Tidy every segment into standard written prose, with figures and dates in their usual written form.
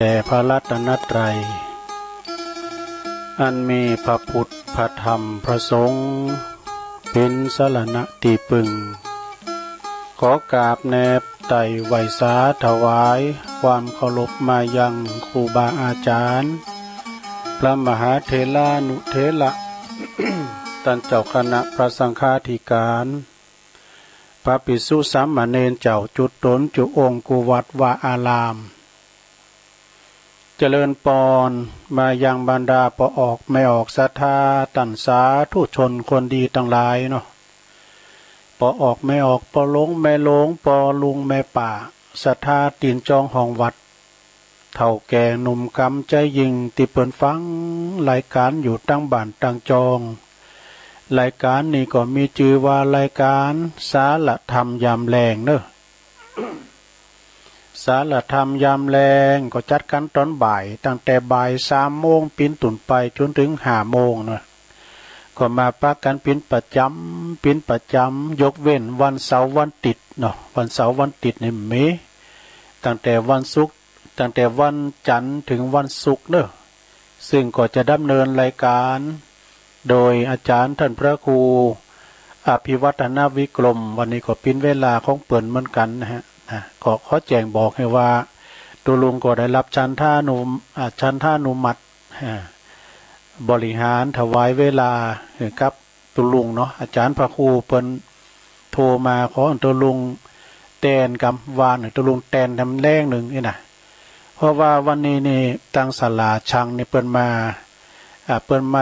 แด่พระรัตนตรัยอันมีพระพุทธพระธรรมพระสงฆ์เป็นสรณะที่พึ่งขอกราบแนบไต่ไหวสาถวายความเคารพมายังครูบาอาจารย์พระมหาเถรานุเถระ ท่านเจ้าคณะพระสังฆาธิการพระภิกษุสามเณรเจ้าจุดตนจุองค์กุวัดวาอารามเจริญปอนมายังบรรดาปออกไม่ออกศรัทธาตัณสาธุชนคนดีทั้งหลายเนาะปออกไม่ออกปอหลงไม่หลงปอลุงไม่ป่าศรัทธาตีนจองห้องวัดเท่าแก่หนุ่มกำใจยิงติเปินฟังรายการอยู่ตั้งบ้านตั้งจองรายการนี้ก็มีชื่อว่ารายการสารธรรมยามแรงเนอะสารธรรมยามแรงก็จัดกันตอนบ่ายตั้งแต่บ่าย3 โมงปิ้นตุ่นไปจนถึง5 โมงนะก็มาปักกันปิ้นประจำยกเว้นวันเสาร์วันติดเนาะวันเสาร์วันติดนี่มีตั้งแต่วันศุกร์ตั้งแต่วันจันทร์ถึงวันศุกร์เนอะซึ่งก็จะดำเนินรายการโดยอาจารย์ท่านพระครูอภิวัฒนวิกรมวันนี้ก็เป็นเวลาของเปิ่นเหมือนกันนะฮะก็ขอแจ้งบอกให้ว่าตัวลุงก็ได้รับชันท่านุมัติบริหารถวายเวลากับตัวลุงเนาะอาจารย์พระครูเปิ่นโทรมาขอตัวลุงแตนกำวานตัวลุงแตนทำแรงหนึ่งนี่นะเพราะว่าวันนี้นี่ตั้งศาลาชังนี่เปิ่นมาเตมา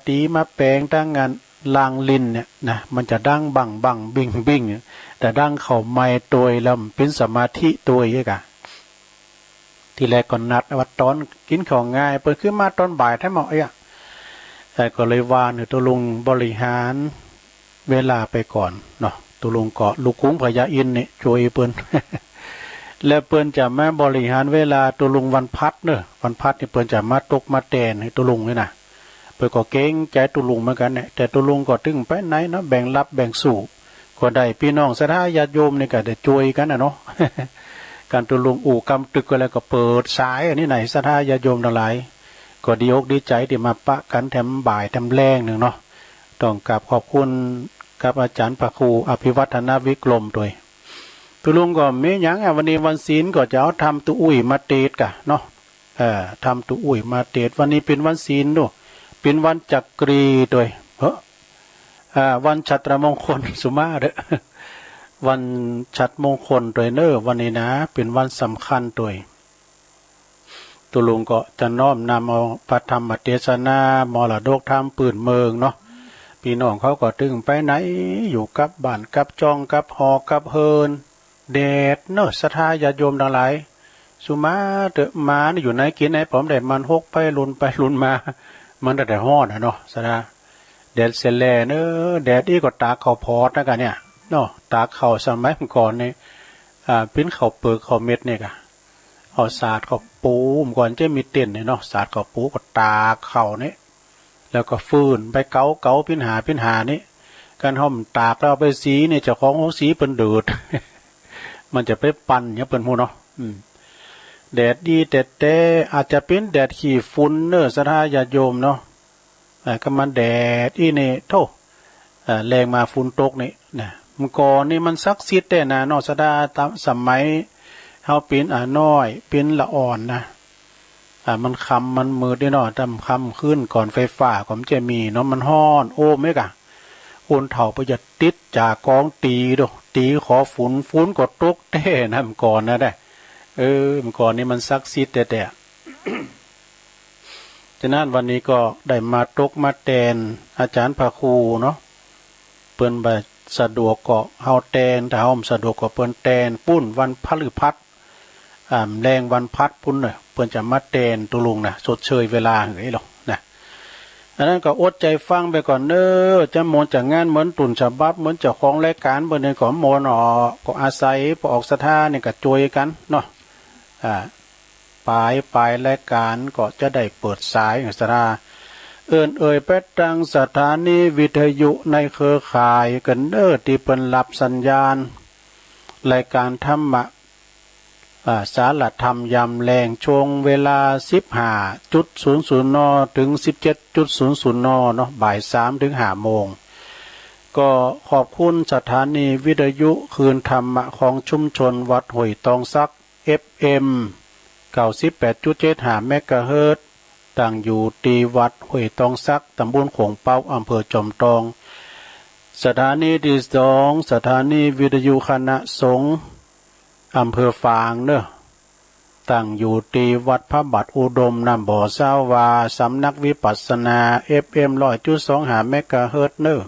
ตีมาแปลงตั้งงานลางลินเนี่ยนะมันจะดังบังบิ่งแต่ดังเข่าไม้ตัวแล้วเป็นสมาธิตัวเยอะกะที่แรกก็นัดว่าตอนกินของง่ายเปิดขึ้นมาตอนบ่ายทั้งหมดแต่ก็เลยวานตัวลุงบริหารเวลาไปก่อนเนาะตัวลุงก็ลูกคุ้งพญาอินเนี่ยช่วยเปิ้น แล้วเปิ้นจะมาบริหารเวลาตัวลุงวันพัดเนอะวันพัดนี่เปิ้นจะมาตกมาแตนให้ตัวลุงนี่นะเปิ้นก็เก่งใจตัวลุงเหมือนกันเนี่ยแต่ตัวลุงก็ตึงไปไหนเนาะแบ่งรับแบ่งสู่ก็ได้พี่น้องศรัทธาญาติโยมนี่ก็ได้ช่วยกันนะเนาะ การตัวลุงอู่กำตึกก็แล้วก็เปิดสายอันนี้ไหนศรัทธาญาติโยมทั้งหลายก็ดีอกดีใจที่มาปะกันแถมบ่ายแถมแรงหนึ่งเนาะต้องกราบขอบคุณกับอาจารย์พระครูอภิวัฒนวิกรมด้วยตัวลุงก็มีหยังวันนี้วันศีลก็จะเอาทำตุอุ้ยมาเตดกะเนาะทำตุอุ้ยมาเตดวันนี้เป็นวันศีลด้วยเป็นวันจักรีด้วยวันฉัตรมงคลสุมาเด้อวันฉัตรมงคลโดยเนอวันนี้นะเป็นวันสำคัญโดยตัวลุงก็จะน้อมนำเอาพระธรรมเทศนามรดกธรรมปืนเมืองเนาะพี่น้องเขาก็ตึงไปไหนอยู่กับบ้านกับจองกับหอกับเฮินแดดเนอะศรัทธาญาติโยมทั้งหลายสุมาเตอะมาอยู่ไหนกินไหนผมได้มันหกไปลุนมามันแต่ฮ้อนเนาะศรัทธาแดดเสแลเนอะแดดนี่ก็ตากข้าวพอดนะกันเนี่ยเนาะตากข้าวสมัยก่อนนี่ปิ้นข้าวเปลือกข้าวเม็ดเนี่ยกะเอาสาดข้าวปูก่อนจะมีเต้นเนี่ยเนาะสาดข้าวปูก็ตากข้าวนี่แล้วก็ฟื้นไปเกาปิ้นหานี่การห่มตากแล้วไปสีเนี่ยเจ้าของสีเป็นเดือด มันจะไปปั่นเนี่ยเป็นหูเนาะแดดดีแต่อาจจะเป็นแดดขี้ฝุ่นเนอะศรัทธาญาติโยมเนาะก็มันแดดนี่โธ่แรงมาฝุ่นตกนี่นะมันก่อนนี่มันซักซิดแต่นะเนาะศรัทธาตามสมัยเฮาเป็นน้อยเป็นละอ่อนนะมันคำมันมืดได้เนาะทำคำขึ้นก่อนไฟฟ้าก็มันจะมีเนาะมันฮ้อนโอ้ไหมกะโอนเถ่าประหยัดติดจากกองตีขอฝุ่นก็ตกเต้นะมันก่อนนะได้มันก่อนนี่มันซักซิดแต่ฉะนั้นวันนี้ก็ได้มาตกมาแตนอาจารย์พระครูเนาะเปิ้นบ่สะดวกก็เฮาแตนถ้าเฮาสะดวกก็เปิ้นแตนปุ้นวันพฤหัสแรงวันพัดปุ้นน่ะเปิ้นจะมาแตนตุลุงนะสดเชยเวลาเฮ้ยหรอกนะอันนั้นก็อดใจฟังไปก่อนเด้อจะมนจากงานเหมือนตุนฉบับเหมือนเจ้าของรายการเปิ้นนี่ก็มนก็อาศัยพอออกศรัทธานี่ก็ช่วยกันเนาะปลายรายการก็จะได้เปิดสายศรัทธาไปตั้งสถานีวิทยุในเครือข่ายกันเด้อที่เปิ้นรับสัญญาณรายการธรรมะ สารธรรมยามแรงช่วงเวลา 15.00 นถึง 17.00 นเนาะบ่าย 3 ถึง 5 โมงก็ขอบคุณสถานีวิทยุคืนธรรมะของชุมชนวัดห้วยตองซัก FM 98.75 เมกะเฮิรตซ์ตั้งอยู่ที่วัดห้วยตองซักตำบลโขงเป้าอำเภอจอมทองสถานีที่2สถานีวิทยุคณะสงฆ์อำเภอฝางเนอะตั้งอยู่ที่วัดพระบาทอุดมน้ำบ่อสาวาสำนักวิปัสสนา FM 100.25 เมกะเฮิรตซ์เนอะ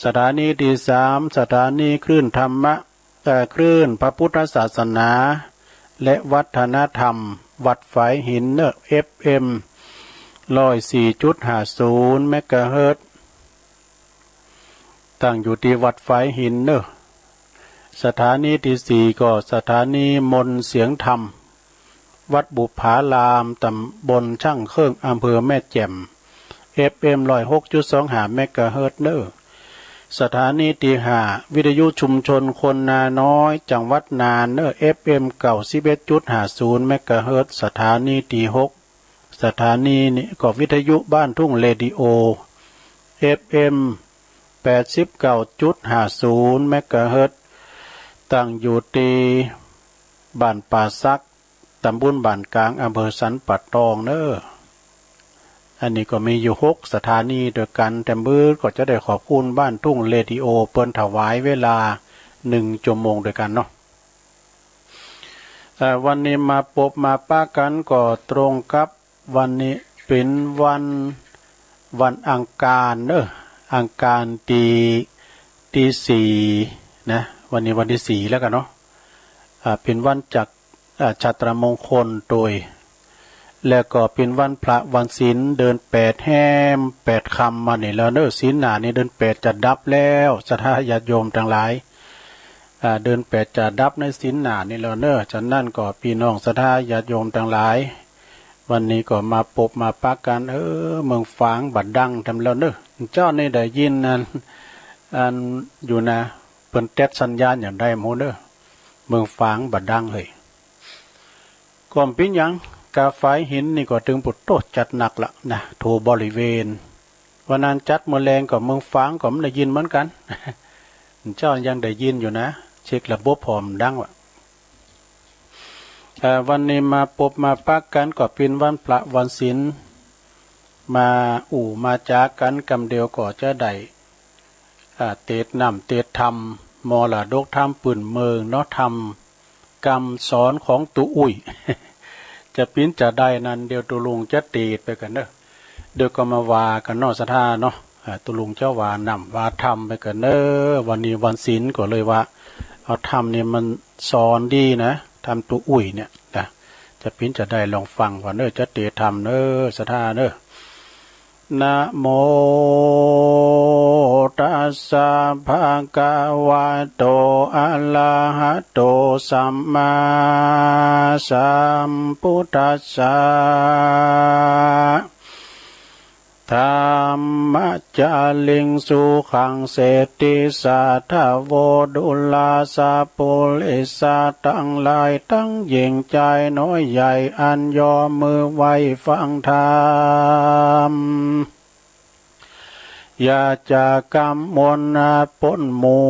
สถานีที่3สถานีคลื่นธรรมะคลื่นพระพุทธศาสนาและวัฒนธรรมวัดฝายหินเนอะ FM 104.50 เมกะเฮิรตซ์ตั้งอยู่ที่วัดฝายหินเนอะสถานีที่4ก็สถานีมนต์เสียงธรรมวัดบุพารามตำบลช่างเครื่องอำเภอแม่แจ่ม FM 106.25 เมกะเฮิรตซ์เนอะสถานีที่5วิทยุชุมชนคนนาน้อยจังหวัดน่านเนอะ FM 91.50 เมกะเฮิรตซ์สถานีที่6สถานีนี้ก็วิทยุบ้านทุ่งเรดิโอ FM 89.50 เมกะเฮิรตซ์ตั้งอยู่ที่บ้านป่าซักตำบลบ้านกลางอำเภอสันป่าตองเนอะอันนี้ก็มีอยู่6สถานีด้วยกันแต่มื้อก็จะได้ขอบคุณบ้านทุ่งเรดิโอเปิ้นถวายเวลา1 ชั่วโมงด้วยกันเนาะวันนี้มาพบมาป้ากันก็ตรงกับวันนี้เป็นวันอังคารเนอะอังคารที่4นะวันนี้วันที่4แล้วกันเนาะเป็นวันจักรชัตรมงคลโดยแล้วก็เป็นวันพระวันศีลเดือน8แห่ม8ค่ำมานี่แล้วเนอะศีลหน้านี่เดือน8จะดับแล้วศรัทธาญาติโยมทั้งหลายเดือน8จะดับในศีลหน้านี่แล้วเนอะฉะนั้นก็พี่น้องศรัทธาญาติโยมทั้งหลายวันนี้ก็มาพบมาปะกันเมืองฝางบัดดังทำแล้วเนอะเจ้านี่ได้ยินอันอยู่นะเปิ้นแต๊ดสัญญาณอย่างใดหมู่เด้อเมืองฝางบัดดังเฮ้ยก่อนเป็นหยังกาไฟหินนี่ก็ถึงปุตโตจัดหนักละนะโทบริเวณวันนั้นจัดมแรงกับเมืองฝางก็ไม่ได้ยินเหมือนกันเจ้ายังได้ยินอยู่นะเช็คระบบพร้อมดังวะวันนี้มาพบมาปักกันก็เป็นวันพระวันศีลมามาจากกันกำเดียวก็จะได้เตดนำเตดธรรมมรดกธรรมปืนเมืองเนาะธรรมกรรมสอนของตุอุ้ย จะปิ้นจะได้นั้นเดี๋ยวตุลุงจะเตดไปกันเนอะเดี๋ยวก็มาว่ากันเนาะสถาเนาะตุลุงเจ้าว่านำว่าธรรมไปกันเนอะวันนี้วันศีลก็เลยว่าเอาธรรมเนี่ยมันสอนดีนะธรรมตุอุ้ยเนี่ยนะจะปิ้นจะได้ลองฟังว่าเนอะจะเตดธรรมเนอะสถาเนอะนะโมตัสสะภะคะวะโตอะระหะโตสัมมาสัมพุทธัสสะธัมมัจจาลิงสุขังเสติสัทธโวดุลาสาปุริสาทั้งหลายทั้งหญิงใจน้อยใหญ่อันยอมมือไว้ฟังธรรมอย่าจะกำมนปนหมู่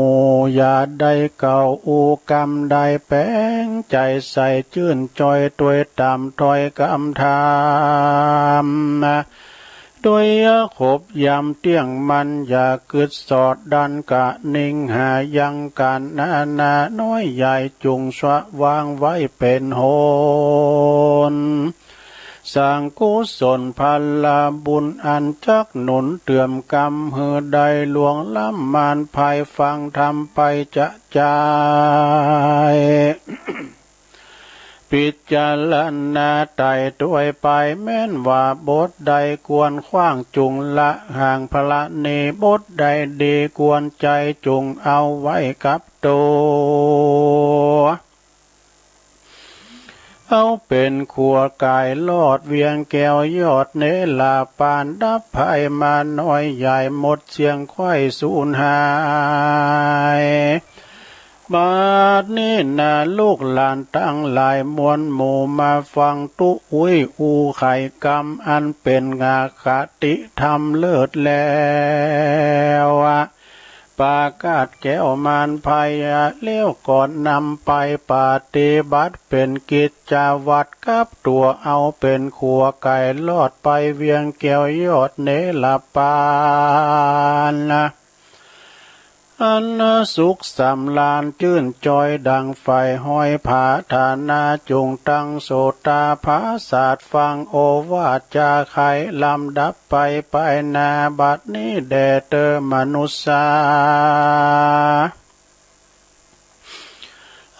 อย่าได้เก่าอูกรรมได้แป้งใจใส่ชื่นจอยตัวตามถอยกำธรรมโดยขบยำเตี้ยงมันอย่ากึดสอดดันกะนิ่งหายังกันนาน้อยใหญ่จุงสวะวางไว้เป็นโหนสร้างกุศลพลาบุญอันจักหนุนเตือมกรรมเหือใดหลวงล้ำมานภัยฟังทำไปจะใจ พิจารณาไต่ด้วยไปแม้นว่าบทใดควรขว้างจุงละห่างพระเนบทใดดีควรใจจุงเอาไว้กับตัวเอาเป็นขัวกายลอดเวียงแก้วยอดเนลาปานดับภัยมาน้อยใหญ่หมดเสียงไข้สูญหาย บัดนี้นะลูกหลานตั้งหลายมวลหมู่มาฟังตุอุ้ยอูไข่กรรมอันเป็นงาคติธรรมเลิศแล้วปากาศแก้วมารภัยเลี้ยวก่อนนำไปปฏิบัติเป็นกิจจวัตรกับตัวเอาเป็นขัวไก่ลอดไปเวียงแก้วยอดเนลปานอันสุขสำลานจื่นจอยดังไฟห้อยผาฐานาจงตั้งโสตาภาศาสฟังโอวาจาไขลำดับไปนาบัดนี้แด่เตอมนุษย์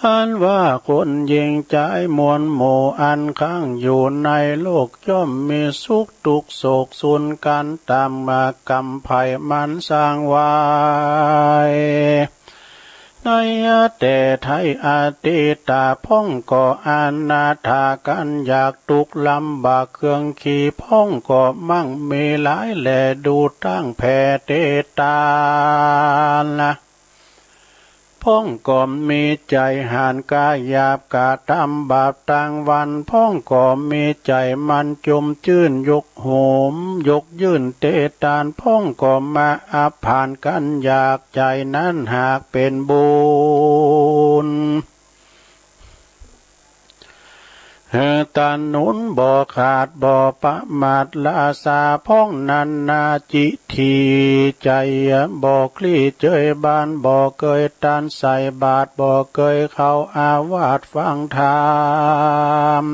อันว่าคนยิงใจมวลหมู่อันข้างอยู่ในโลกย่อมมีสุขทุกข์โศกสุนกันตามมากรรมภัยมันสร้างไว้ในแต่ไทยอาติตาพ่องก่ออานาถากันอยากทุกข์ลำบากเครื่องขี่พ่องก่อมั่งมีหลายแลดูตั้งแผ่เตตาพ่องก่อมมีใจหานกายหยาบกาทำบาปต่างวันพ่องก่อมมีใจมันจมจื่นยกโหมยกยื่นเตตานพ่องก่อมมาอับผ่านกันอยากใจนั้นหากเป็นบุญตาหนุนบ่ขาดบ่ประมาทลาสาพ้องนันนาจิทีใจบ่คลี่เจยบานบ่เกยตานใส่บาทบ่เกยเข้าอาวาสฟังธรรม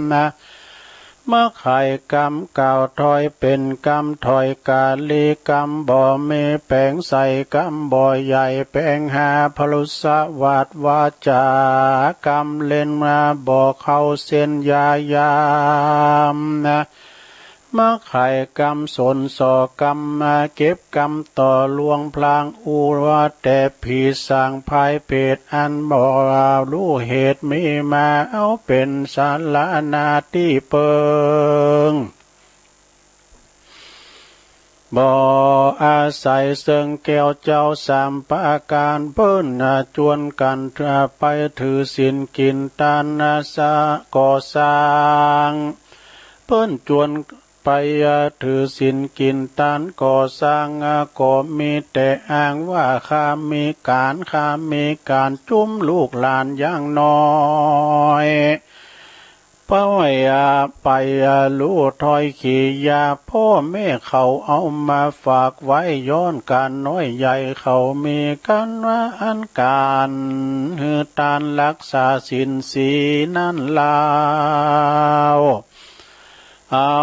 มะไข่กรรมเก่าถอยเป็นกรรมถอยกาลีกรรมบ่เมแปลงใส่กรรมบ่ใหญ่แปลงหาพลุสวาดวาจากรรมเล่นมาบ่เข้าเส้นยายามมะไข่กรรมสนสอกรรมมาเก็บกรรมต่อลวงพลางอุว่าแต่ผีสางภายเพศอันบ่รู้เหตุมีมาเอาเป็นสาระนาที่เปิงบ่อาศัยเสิงแก้วเจ้าสามปาการเปิ้นจวนกันไปถือศีลกินทานสะก่อสร้างเปิ้นจวนไปถือศีลกินทานก่อสร้างก็มีแต่อ้างว่าข้ามีการจุ้มลูกหลานอย่างน้อยป้อยไปลู่ถอยขี่ยาพ่อแม่เขาเอามาฝากไว้ย้อนการน้อยใหญ่เขามีกันว่าอันการหือตานรักษาศีลสีนั่นลาวเอา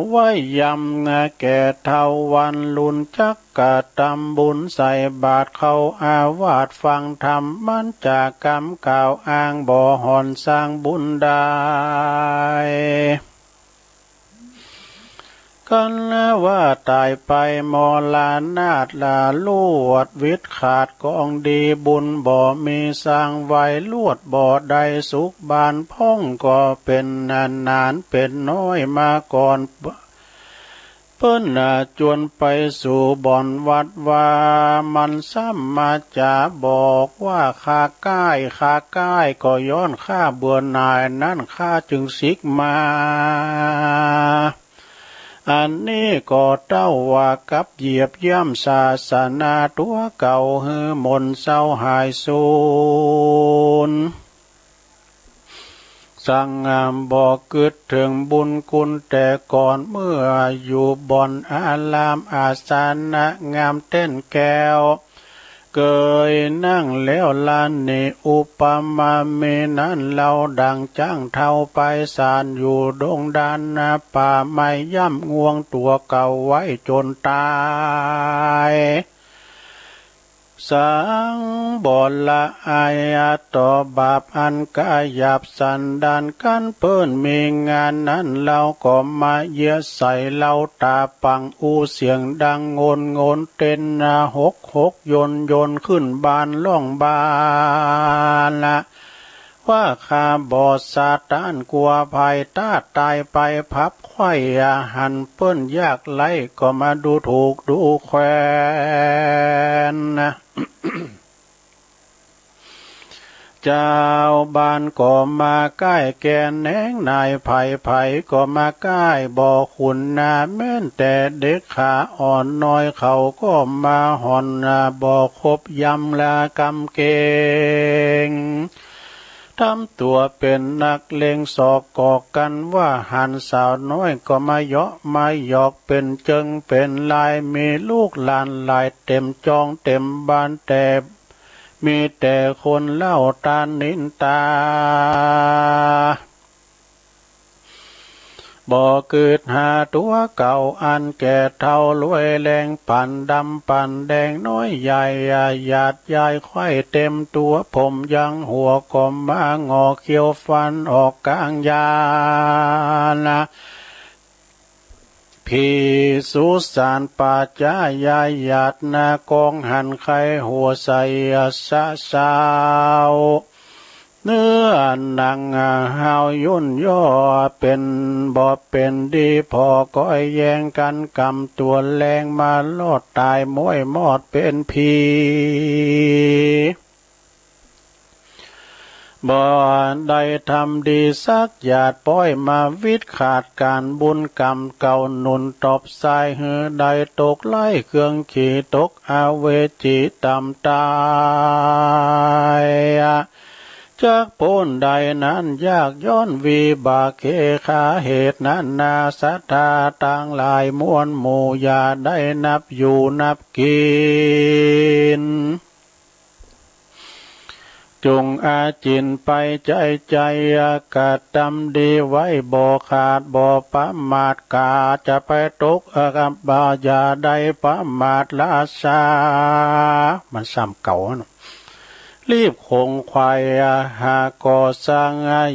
ไว้ยำแก่เท่าวันลุนจักกะตำบุญใส่บาทเขาอาวาสฟังธรรมมันจากกรรมกล่าวอ้างบ่หอนสร้างบุญได้กันว่าตายไปมลานาฏลาลวดวิทย์ขาดกองดีบุญบ่มีสร้างไว้ลวดบ่ได้สุขบานพ่องก็เป็นนานเป็นน้อยมาก่อนเปิ้นจวนไปสู่บ่อนวัดว่ามันซ้ำมาจะบอกว่าข้าก้ายก็ย้อนข้าเบื่อหน่ายนั่นข้าจึงสิกมาอันนี้ก็เต้าว่ากับเหยียบย่ำศาสนาตัวเก่าฮือมนเศร้าหายสูญสั่งงามบอกกึดถึงบุญคุณแต่ก่อนเมื่ออยู่บ่อนอารามอาสนะงามเต้นแก้วเกยนั่งแล้วลานเนอุปมาเมนั้นเราดังจ้างเท่าไปสารอยู่ดงดานนาป่าไม้ย่ำงวงตัวเก่าไว้จนตายสังบ่ละอายต่อบาปอันกายหยาบสันดานกันเปิ้นมีงานนั้นเราก็มาเยียใส่เราตาปังอูเสียงดังโงนเต้นหกยนขึ้นบานล่องบานละว่าข้าบอดซาตานกลัวภัยตาตายไปพับไข่หันเปิ้นยากไล่ก็มาดูถูกดูแควน เจ้าบ้านก็มาใกล้แก่แหนงนายไผ่ก็มาใกล้บ่คุณนาแม่นแต่เด็กขาอ่อนน้อยเขาก็มาห่อนบ่คบยำละกำเกงทำตัวเป็นนักเลงสอกกอกกันว่าหันสาวน้อยก็มาเยาะมาหยอกเป็นเจิงเป็นลายมีลูกหลานหลายเต็มจองเต็มบ้านแต่มีแต่คนเล่าตานินตาบ่เกิดหาตัวเก่าอันแก่เท่ารวยแรงปั่นดำปั่นแดงน้อยใหญ่หยาดยายไข่เต็มตัวผมยังหัวกอมมางอเขียวฟันออกกลางยานะพี่สุสานป่าจ้ายายหยาดนากองหันไข่หัวใสสะสาวเนื้อหนังหาวยุ่นย่อเป็นบ่เป็นดีพอก้อยแย่งกันกำตัวแรงมาลอดตายม้วยมอดเป็นผีบ่ได้ทำดีสักหยาดป้อยมาวิทย์ขาดการบุญกรรมเก่าหนุนตบสายหือได้ตกไล่เครื่องขี่ตกอาเวจีตำตายจากโพ้นใดนั้นยากย้อนวีบาเคขาเหตุนั้นนาสัทธาต่างหลายมวลหมู่ยาได้นับอยู่นับกินจงอาจินไปใจอากาศดำดีไว้บ่ขาดบ่ประมาทกาจะไปตกกับบายาได้ประมาทลาชามันซ้ำเก่ารีบคงควายหาก่อสร้าง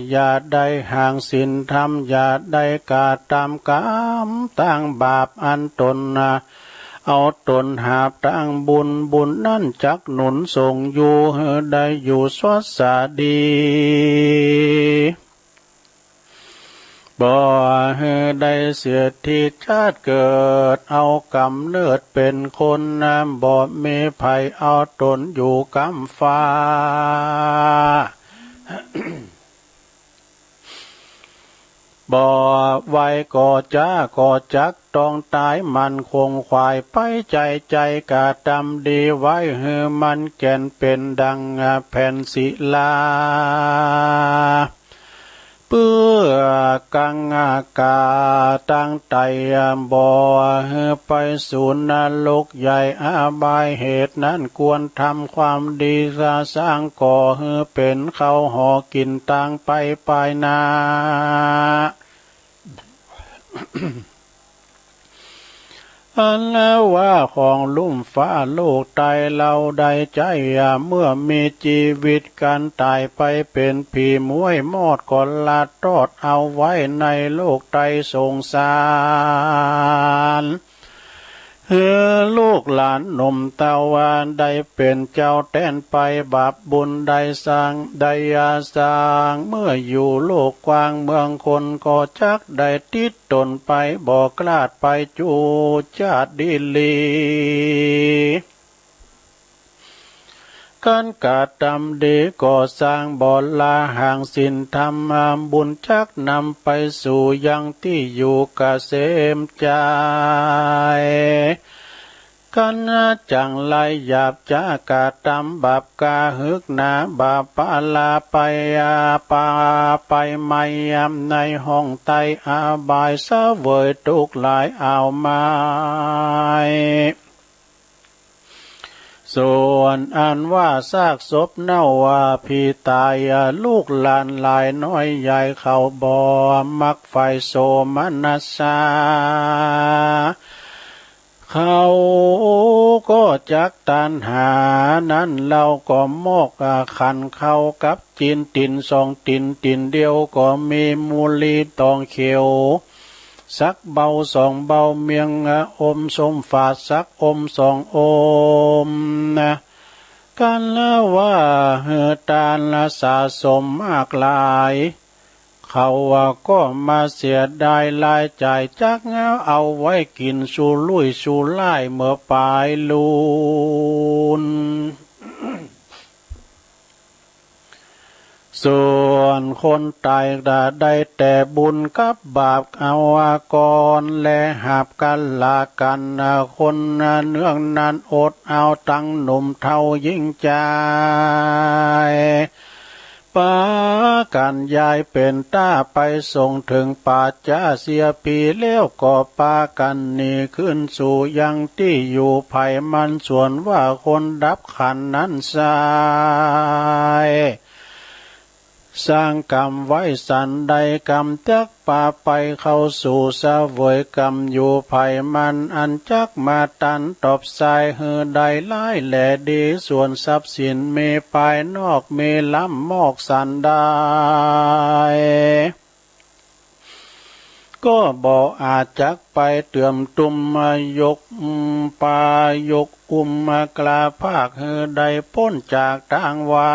อย่าได้ห่างศีลธรรมอย่าได้กาตามกรรมตั้งบาปอันตนเอาตนหาบตั้งบุญนั่นจักหนุนส่งอยู่ได้อยู่สวัสดีบ่ได้เสียที่ชาติเกิดเอากำเนิดเป็นคนบ่มีภัยเอาตนอยู่กำฟ้า บ่ไว้ก่อจ้าก่อจักต้องตายมันคงควายไปใจกะดำดีไว้หือมันแก่นเป็นดังแผ่นศิลาเพื่อกังอากาตั้งไตบ่ไปสู่นรกใหญ่อาบายเหตุนั้นควรทำความดีสร้างก่อเป็นเขาหอกินตังไปนาอันแล้วว่าของลุ่มฟ้าโลกตายเราได้ใจเมื่อมีชีวิตการตายไปเป็นผีมวยมอดก่อนลาตอดเอาไว้ในโลกไตสงสารลูกหลานหนุ่มตะวันได้เป็นเจ้าแต้นไปบาปบุญได้สร้างได้สร้างเมื่ออยู่โลกกว้างเมืองคนก็จักได้ติดตนไปบอกกลาดไปจูจาดดิลีการกาดำดีก่อสร้างบ่อลาห่างสินธรรมบุญชักนำไปสู่ยังที่อยู่เกษมใจกันจังไรหยาบจากาดำบาปกาฮึกนาบาปาลาไปปาไปไม่ในห้องไตอาบายเสวยทุกหลายเอาไม้ส่วนอันว่าซากศพเน่าว่าพี่ตายลูกหลานหลายน้อยใหญ่เขาบ่มักไฟโสมนัสสาเขาก็จักตันหานั้นเราก็มอกขันเข้ากับจินตินสองตินเดียวก็มีมูลีตองเขียวสักเบาสองเบาเมียงอมสมฝาดสักอมสองอมนะกันละว่าตาละสะสมมากลายเขาก็มาเสียดายรายจ่ายจักเอาไว้กินสูลุยสูไล่เมื่อปลายลูน ส่วนคนตายได้แต่บุญกับบาปเอาก่อนและหาบกันลากันคนเนื่องนั้นอดเอาตั้งหนุ่มเท่ายิ่งใจปากันยายเป็นต้าไปส่งถึงป่าจ้าเสียพีแล้วก็ปากันหนีขึ้นสู่ยังที่อยู่ไผ่มันส่วนว่าคนดับขันนั้นสายสร้างกรรมไว้สันใดกรรมจักป่าไปเข้าสู่เสวยกรรมอยู่ไผ่มันอันจักมาตันตบสายหือใดไล่แหล่ดีส่วนทรัพย์สินเมภายนอกเมล้ำมอกสันได้ก็บ่อาจจักไปเตื่อมตุมยกปายกกลาภาคหือใดพ้นจากทางวา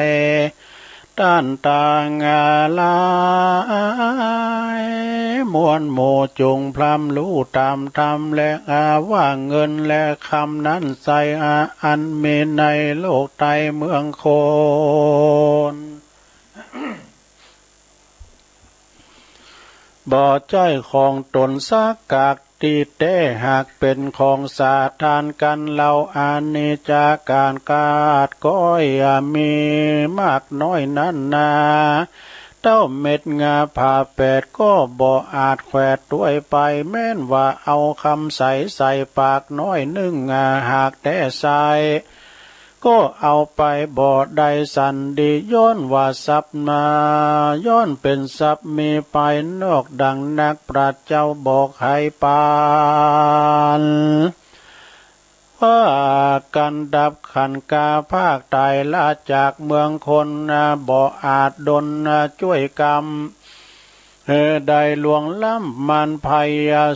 ยต้านต่างลายมวลโมจงพลัมรู้ตามธรรมและว่าเงินและคำนั้นใส่อันมีในโลกไตเมืองโคนบ่อใจของตนสักกากตีเตหากเป็นของสาทานกันเราอานิจาการกาดก้อยมีมากน้อยนั้นนาเต้าเม็ดงาผ่าแปดก็บ่อาจแขวดด้วยไปแม้นว่าเอาคำใส่ปากน้อยนึ่งหากแต่ใส่ก็เอาไปบ่ได้สันดีย้อนว่าทรัพย์มาย้อนเป็นทรัพย์มีไปนอกดังนักปราชญ์เจ้าบอกให้ปานว่ากันดับขันกาภาคตายละจากเมืองคนบ่อาจดลช่วยกรรมได้ลวงล้ำมันภัย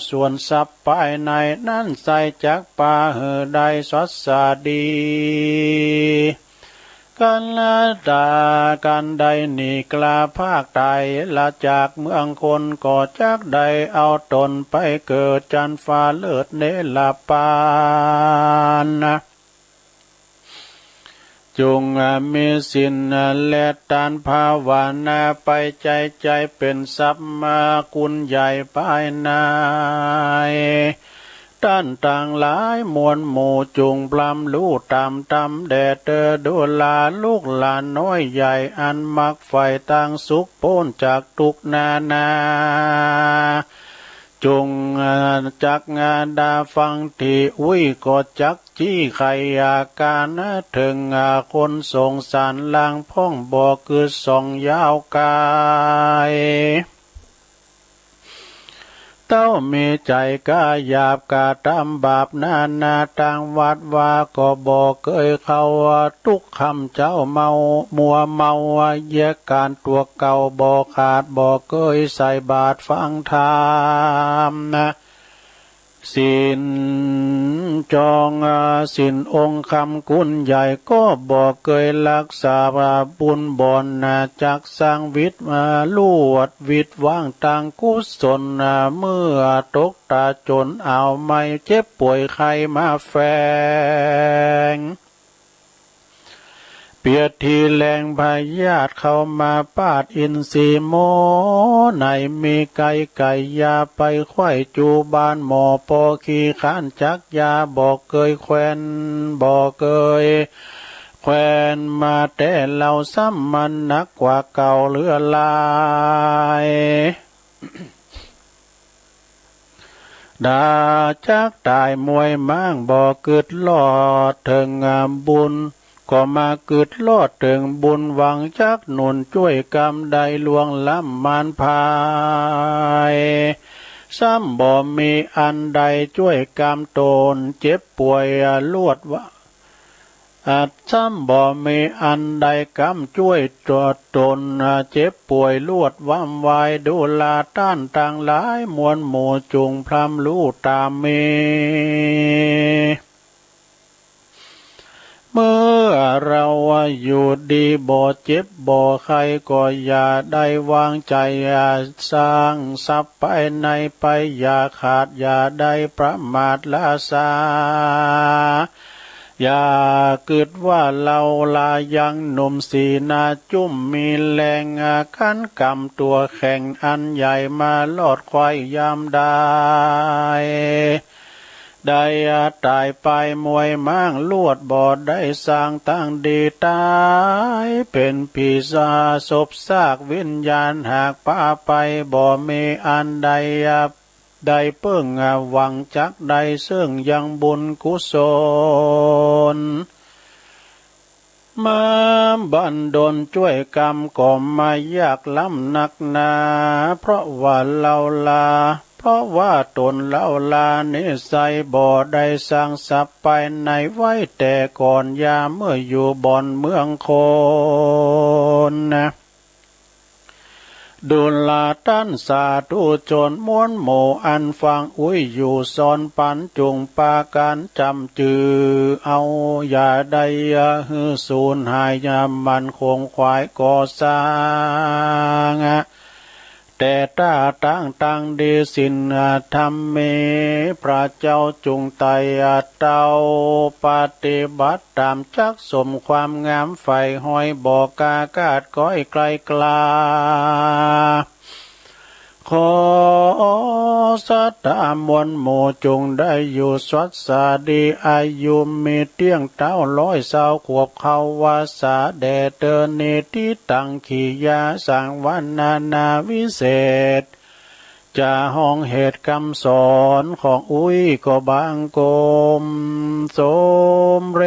ส่วนทรัพย์ภายในนั้นใส่จักป่าได้สดสาดีกันละตากันใดหนีกลาภาคตายละจากเมืองคนก็จักใดเอาตนไปเกิดจันฟ้าเลิศเนลปานจงมีสินและตานภาวนาไปใจเป็นทรัพย์มากุลใหญ่ภายในท่านต่างหลายมวลหมู่จุงปลำลู่ตามแดดดูลาลูกหลานน้อยใหญ่อันมักไฟต่างสุขพ้นจากทุกนาจงจักงานดาฟังที่ก็จักจี้ไขอาการถึงคนสงสารลางพ่องบ่คือส่องยาวกายเต้ามีใจกาหยาบกาทำบาปนาต่างวัดว่าก็บ่เคยเข้าทุกคำเจ้าเมามัวเมาแยกการตัวเก่าบ่ขาดบ่เคยใส่บาตรฟังธรรมศีลจองศีลองค์คำกุญใหญ่ก็บ่เคยรักษาบุญบ่อนจักสร้างวิทย์ลวดวิทย์ว่างต่างกุศลเมื่อตกตาจนเอาไม่เจ็บป่วยใครมาแฝงเปียทีแรงพยาธิเข้ามาปาดอินทรีโมไหนมีไก่ยาไปไข้จูบานหมอปอขี้ข้านจักยาบอกเคยแควนบอกเคยแควนมาแต่เราซ้ำมันนักกว่าเก่าเหลือลายดาจักตายมวยมั่งบ่กึดลอดถึงบุญก็มากึดลอดถึงบุญหวังจักหนุนช่วยกรรมใดลวงล้ำมานภายซ้ำบ่มีอันใดช่วยกรรมตนเจ็บป่วยลวดว่าซ้ำบ่มีอันใดกรรมช่วยตัวตนเจ็บป่วยลวดว่ำวายดูลาต้านต่างหลายมวลหมู่จุงพรำรู้ตามเมเมื่อเราอยู่ดีบ่เจ็บบ่ใครก็อย่าได้วางใจสร้างทรัพย์ภายในไปอย่าขาดอย่าได้ประมาทละสา อย่าเกิดว่าเราลายังหนุ่มสีนาจุ่มมีแรงขันกำตัวแข่งอันใหญ่มาลอดควายยามได้ตายไปมวยมั่งลวดบอดได้สร้างตั้งดีตายเป็นปีศาจศพซากวิญญาณหากป้าไปบ่มีอันใดได้เพิ่งหวังจักใดซึ่งยังบุญกุศลมาบันดลช่วยกรรมก็มายากล้ำหนักหนาเพราะว่าเราลาเพราะว่าตนเล่าลานิสัยบ่ได้สร้างสับไปในไว้แต่ก่อนยามเมื่ออยู่บ่อนเมืองโคนนะดุลาตันสาธุชนม้วนหมู่อันฟังอุ้ยอยู่ซอนปันจุงปาการจำจือเอาอย่าได้หือสูญหายยามมันคงควายก่อสร้างแต่ตาตั้งดีสินธรรมเมพระเจ้าจุงไตเต้าปฏิบัติตามจักสมความงามไฟห้อยบอกกากาดก้อยไกลกลาขอสัตตามวลหมู่จงได้อยู่สวัสสดีอายุมีเตี้ยงเต้า120 ขวบเขาวาสาแดเตอเนติตังขียาสังวันนาวิเศษจะห้องเหตุคำสอนของอุ้ยก็บางกลมสมเร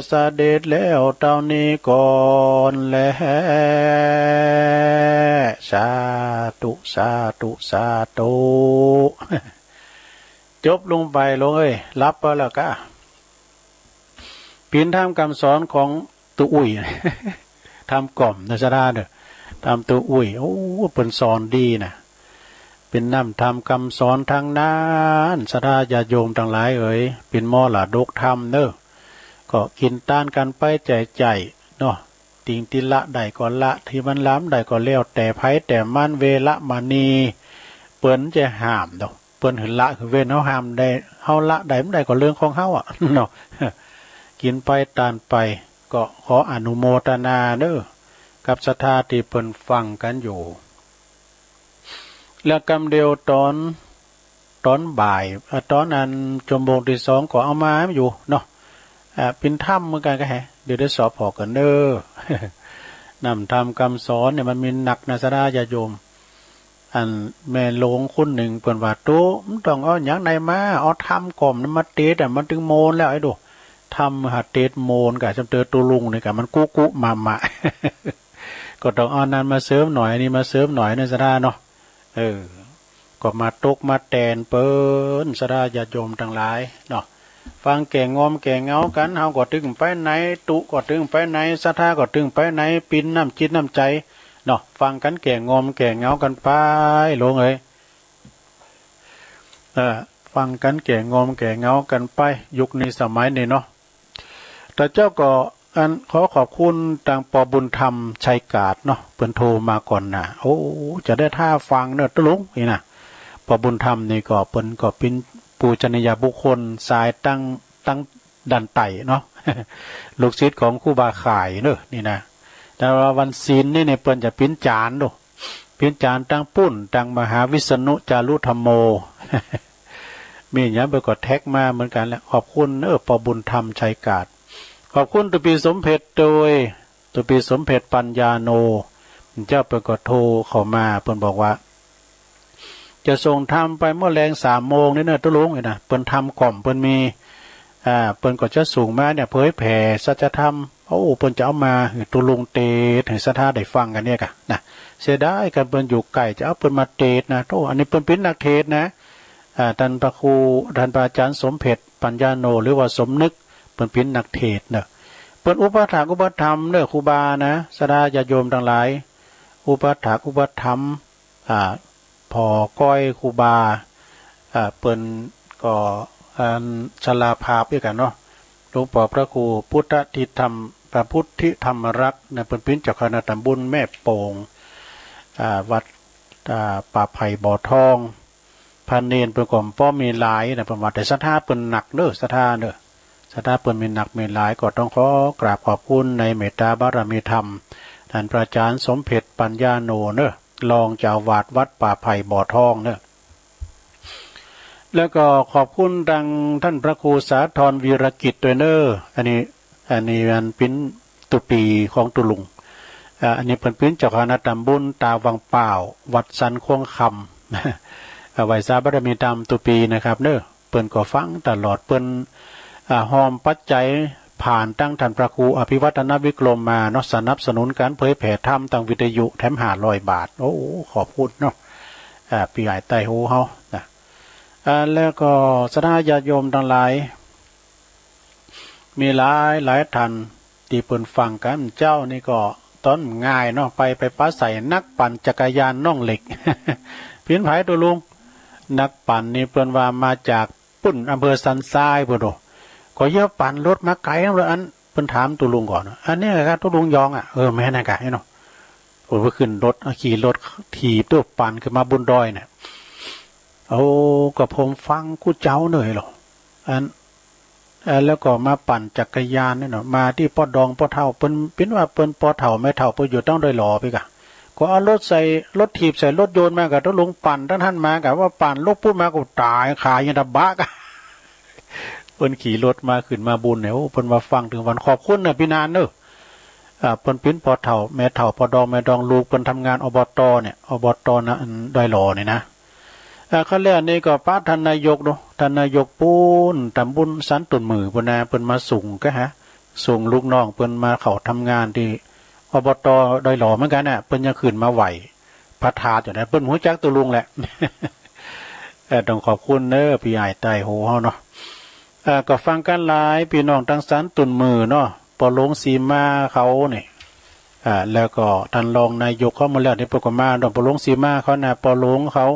สเด็จแล้วเท่านี้ก่อนแลสาธุสาธุสาธุจบลงไปลงรับไปแล้วก็ปีนทำคำสอนของตัวอุ้ยทำกล่อมนะสะดาเด้อทำตัวอุ้ยโอ้เป็นสอนดีนะเป็นน้ำทำคำสอนทางนั้นสดาญาโยมทั้งหลายเป็นมอหลาดกธรรมเนอะก็กินต้านกันไปใจเนาะติงติละใดก็ละที่มันล้ำใดก็เลี้ยวแต่ไผแต่มันเวละมานีเปิ้นจะห้ามดอกเปิ้นหืนละคือเว้นเฮาห้ามได้เฮาละใดมันใดก็เรื่องของเฮาเนาะกินไปตานไปก็ขออนุโมทนาเด้อกับศรัทธาที่เปิ้นฟังกันอยู่แล้วกำเดียวตอนบ่ายตอนนั้นชั่วโมงที่2ก็เอามาอยู่เนาะเป็นถ้ำเหมือนกันก็แฮะเดี๋ยวได้สอบพอกันเด้อนำทำคำสอนเนี่ยมันมีหนักนะสดาญาโยมอันแม่หลวงคนหนึ่งเปิ้นว่าตู้มันต้องเอาหยังไหนมาเอาทำก่อมนั้นมาเตดมันถึงโมนแล้วไอ้ดูทำหาเตดโมนกะจำเตอตัวลุงนี่กะมันกุมาก็ต้องเอานั้นมาเสริมหน่อยนี่มาเสริมหน่อยนะสดาเนาะก็มาตกมาแตนเปิ้นสดาญาโยมทั้งหลายเนาะฟังแก่งอมแก่เงากันเฮาก็ถึงไปไหนตุก็ถึงไปไหนศรัทธาก็ถึงไปไหนปินน้ำจิตน้ำใจเนาะฟังกันแก่งอมแก่เงากันไปลงฟังกันแก่งอมแก่เงากันไปยุคนี้สมัยนี้เนาะแต่เจ้าก็ขอขอบคุณทางปบุญธรรมชัยกาศเนาะเปิ้นโทรมาก่อนนะโอ้จะได้ท่าฟังเนอะตะลุงนี่นะปบุญธรรมนี่ก็เปิ้นก็เป็นปูชนียบุคคลสายตั้งดันไตเนาะ ลูกศิษย์ของครูบาข่ายเนอะนี่นะแต่ว่าวันศีลนี่เนี่ยเปิ้นจะปิ้นจานดูปิ้นจานตั้งปุ้นตั้งมหาวิษณุจารุธรรมโม มีอย่างนี้เปิ้นก็แท็กมาเหมือนกันแหละขอบคุณปบุญธรรมชัยกาศขอบคุณตุปีสมเพชรโดยตุปีสมเพชรปัญญาโนเจ้าเปิ้นก็โทรเข้ามาเปิ้นบอกว่าจะส่งทำไปเมื่อแรง3 โมงนี่เนอะตุลุงนี่นะเปิ้นทำกล่อมเปิ้นมีเปิ้นก็จะส่งมาเนี่ยเผยแผ่สัจธรรมเปิ้นจะเอามาตุลุงเตศให้ศรัทธาได้ฟังกันเนี่ยกะนะเสียดายกันเปิ้นอยู่ไกลจะเอาเปิ้นมาเทศนะโตอันนี้เปิ้นเป็นนักเทศนะท่านพระครูท่านอาจารย์สมเพชรปัญญาโนหรือว่าสมนึกเปิ้นเป็นนักเทศเนอะเปิ้นอุปถากอุปธรรมเนอะครูบานะศรัทธาญาติโยมทั้งหลายอุปถากอุปธรรมพอก้อยครูบาเปิ้นก็ชลาภาพด้วยกันเนาะหลวงพ่อพระครูพุทธทิธรรมพระพุทธิธรรมรักษ์เนี่ยเปิ้นเป็นเจ้าคณะตำบลแม่โป่งวัดป่าไผ่บ่อทองพันเนนเปิ้นก็ป้อมีหลายนะประวัติศรัทธาเปิ้นหนักเด้อศรัทธาเด้อ สถาเปิ้นมีหนักมีหลายก็ต้องขอกราบขอบคุณในเมตตาบารมีธรรมท่านพระอาจารย์สมเพ็จปัญญาโนเนอะรองเจ้าวาดวัดป่าไผ่บ่อทองเนอะแล้วก็ขอบคุณดังท่านพระครูสาธรวีรกิจด้วยเนอะอันนี้มันเป็นตุปีของตุลุงอันนี้เป็นพื้นเจ้าคณะตำบลตาวังเปล่าวัดสันควงคำไว้ทราบบารมีธรรมตุปีนะครับเนอะเปิ้นก็ฟังตลอดเปิ้นหอมปัจจัยผ่านตั้งท่านพระครูอภิวัฒนวิกรมมาเนาะสนับสนุนการเผยแผ่ธรรมทางวิทยุแถม500 บาทโอ้ขอบคุณเนาะปีใหญ่ไต้หูเฮานะแล้วก็สถาญาติโยมทั้งหลายมีหลายท่านที่เปิ้นฟังกันเจ้านี่ก็ต้นง่ายเนาะไปป้าใส่นักปั่นจักรยานน่องเหล็ก พินไผตัวลุงนักปั่นนี่เปิ้นว่ามาจากปุ่นอำเภอสันทรายพุ่นโดก็เยอะปั่นรถมาไกลแล้วอันเพิ่นถามตัวลุงก่อนอันนี้ครับตัวลุงยองแม่นากะเนาะเพิ่นขึ้นรถขี่รถถีบตัวปั่นขึ้นมาบนดอยเนี่ยก็ผมฟังกูเจ้าเหนื่อยหรอแล้วก็มาปั่นจักรยานนี่เนาะมาที่ปอดองปอเท่าเป็นว่าเปิ้นปอเท่าแม่เท่าเปิ้นอยู่ต้องโดยหล่อไปกะก็เอารถใส่รถถีบใส่รถโยนมากับตัวลุงปั่นท่านมากะว่าปั่นลูกพูดมาก็ตายขายยันดับบะกะเปิ้นขี่รถมาขึ้นมาบุญเนี่ยเปิ้นมาฟังถึงวันขอบคุณน่ะพี่นานเนอะเปิ้นเป็นปอเท่าแม่เท่าปอดองแม่ดองลูกเปิ้นทำงานอบตเนี่ยอบตนะโดยหล่อเนี่ยนะเขาเรียกนี่ก็ป้าท่านนายกเนาะท่านนายกปูนตำบุญสันตุนมือปนาเปิ้นมาส่งก็ส่งลูกน้องเปิ้นมาเขาทำงานที่อบตโดยหล่อเหมือนกันน่ะเปิ้นยังขึ้นมาไหวพระธาตุอยู่นะเปิ้นหัวจักตัวลุงแหละ ต้องขอบคุณเด้อพี่ใหญ่ไต้โหเฮาเนาะก็ฟังกันหลายพี่น้องทั้งสันตุนมือเนาะปอลงสีมาเขาเนี่ยแล้วก็ท่านรองนายกเข้ามาแล้วที่ปกมาดอกปอลงสีมาเขาน่ะปอลงเขา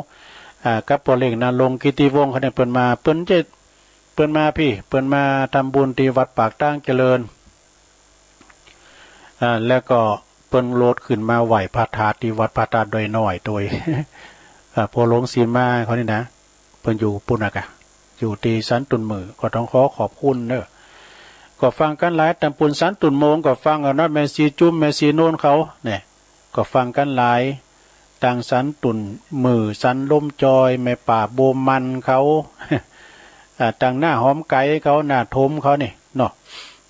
กับปอเล็กนะลงกิติวงศ์เขาเนี่ยเปิ้นมาเปิ้นมาพี่เปิ้นมาทำบุญที่วัดปากตั้งเจริญแล้วก็เปิ้นโลดขึ้นมาไหวพระธาตุที่วัดพระธาตุโดยน้อยโดยพอลงศีลมาเขานี่นะเปิ้นอยู่ปุ่นน่ะกะอยู่ที่สันตุนมือก็ต้องขอบคุณเด้อก็ฟังกันหลายตำปุนสันตุนโมงก็ฟังเอาเนาะแม่ซีจุ้มแม่ซีโนนเขาเนี่ยก็ฟังกันหลายต่างสันตุนมือสันล่มจอยแม่ป่าโบมันเขาต่างหน้าหอมไก่เขาหน้าทมเขานี่เนาะ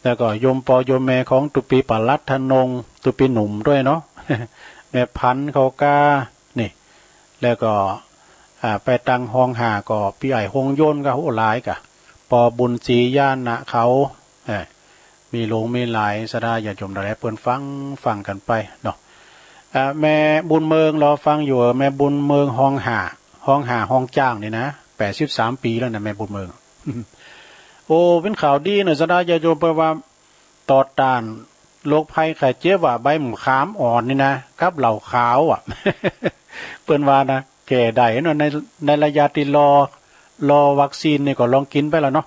แล้วก็โยมปอโยมแม่ของตุปีปลัดธนงตุปีหนุ่มด้วยเนาะ แม่พันเขากานี่แล้วก็ไปตังห้องหาก็พี่ใหญ่หงโยนก็โหหลายกะปอบุญศรีย่านนะเขามีหลงมีหลายสดาอย่าจมอะไรเปิ้นฟังกันไปเนาะแม่บุญเมืองรอฟังอยู่แม่บุญเมืองห้องหาห้องจ้างนี่นะ83 ปีแล้วนะแม่บุญเมือง โอ้เป็นข่าวดีเนอะสดาอย่าจมเพราะว่าต่อต้านโรคภัยไข้เจ็บว่าใบหมูขามอ่อนนี่นะกับเหล่าขาวเปิ้นว่านะแก่ได้เนาะในระยะที่รอวัคซีนนี่ก็ลองกินไปแล้วเนาะ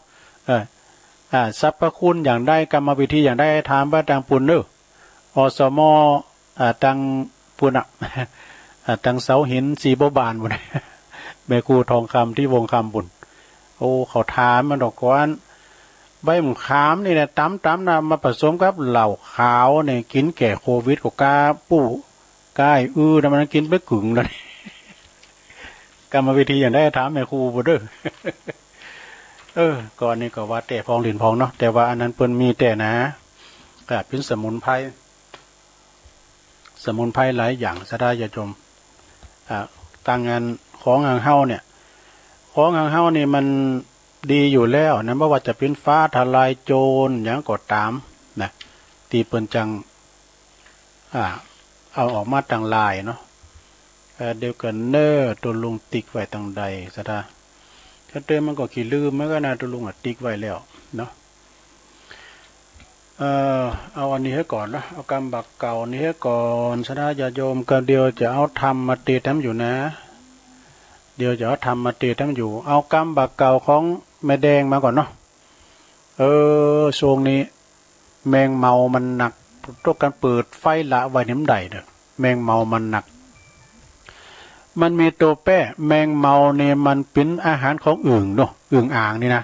สรรพคุณอย่างได้กรรมวิธีอย่างได้ถามว่าทางปุ่นเนอะอสมทางปุ่นทางเสาหินสีบบานบุญ แม่ครูทองคำที่วงคำบุญโอ้เขาถามมันดอกก้อนใบหมูขามนี่เนี่ยตำนะมาผสมกับเหล่าขาวเนี่ยกินแก่โควิดก็กล้าปู้กล้านะมันกินไปกึ่งแล้วกรรมวิธีอย่างได้ถามแม่ครูบุญเด้อก่อนนี้ก็ว่าแต่พองหลินพองเนาะแต่ว่าอันนั้นเปิ้นมีแต่นะเป็นสมุนไพรหลายอย่างสะได้อย่าจมต่างงานของหางเฮาเนี่ยของหางเฮานี่มันดีอยู่แล้วนะไม่ว่าจะเป็นฟ้าทลายโจรอย่างก็ตามนะตีเปิ้นจังเอาออกมาต่างลายเนาะเดียวกันเนอตัวลุงติ๊กไว้ต่างใดสะได้ถ้าเติมมันก็ขี้ลืมมันก็น่าตัวลุงติ๊กไว้แล้วเนาะเอาอันนี้ให้ก่อนนะเอากรรมบักเก่านี้ให้ก่อนสดาญาโยมก็เดียวจะเอาทำมาตีทำอยู่นะเดี๋ยวจะเอาทำมาตีทำอยู่เอากรรมบักเก่าของแม่แดงมาก่อนเนาะช่วงนี้แมงเมามันหนักต้องการเปิดไฟละไว้น้ำใดเด้อแมงเมามันหนักมันมีตัวแป้แมงเมาเนี่ยมันเป็นอาหารของอึ่งเนาะอึ่งอ่างนี่นะ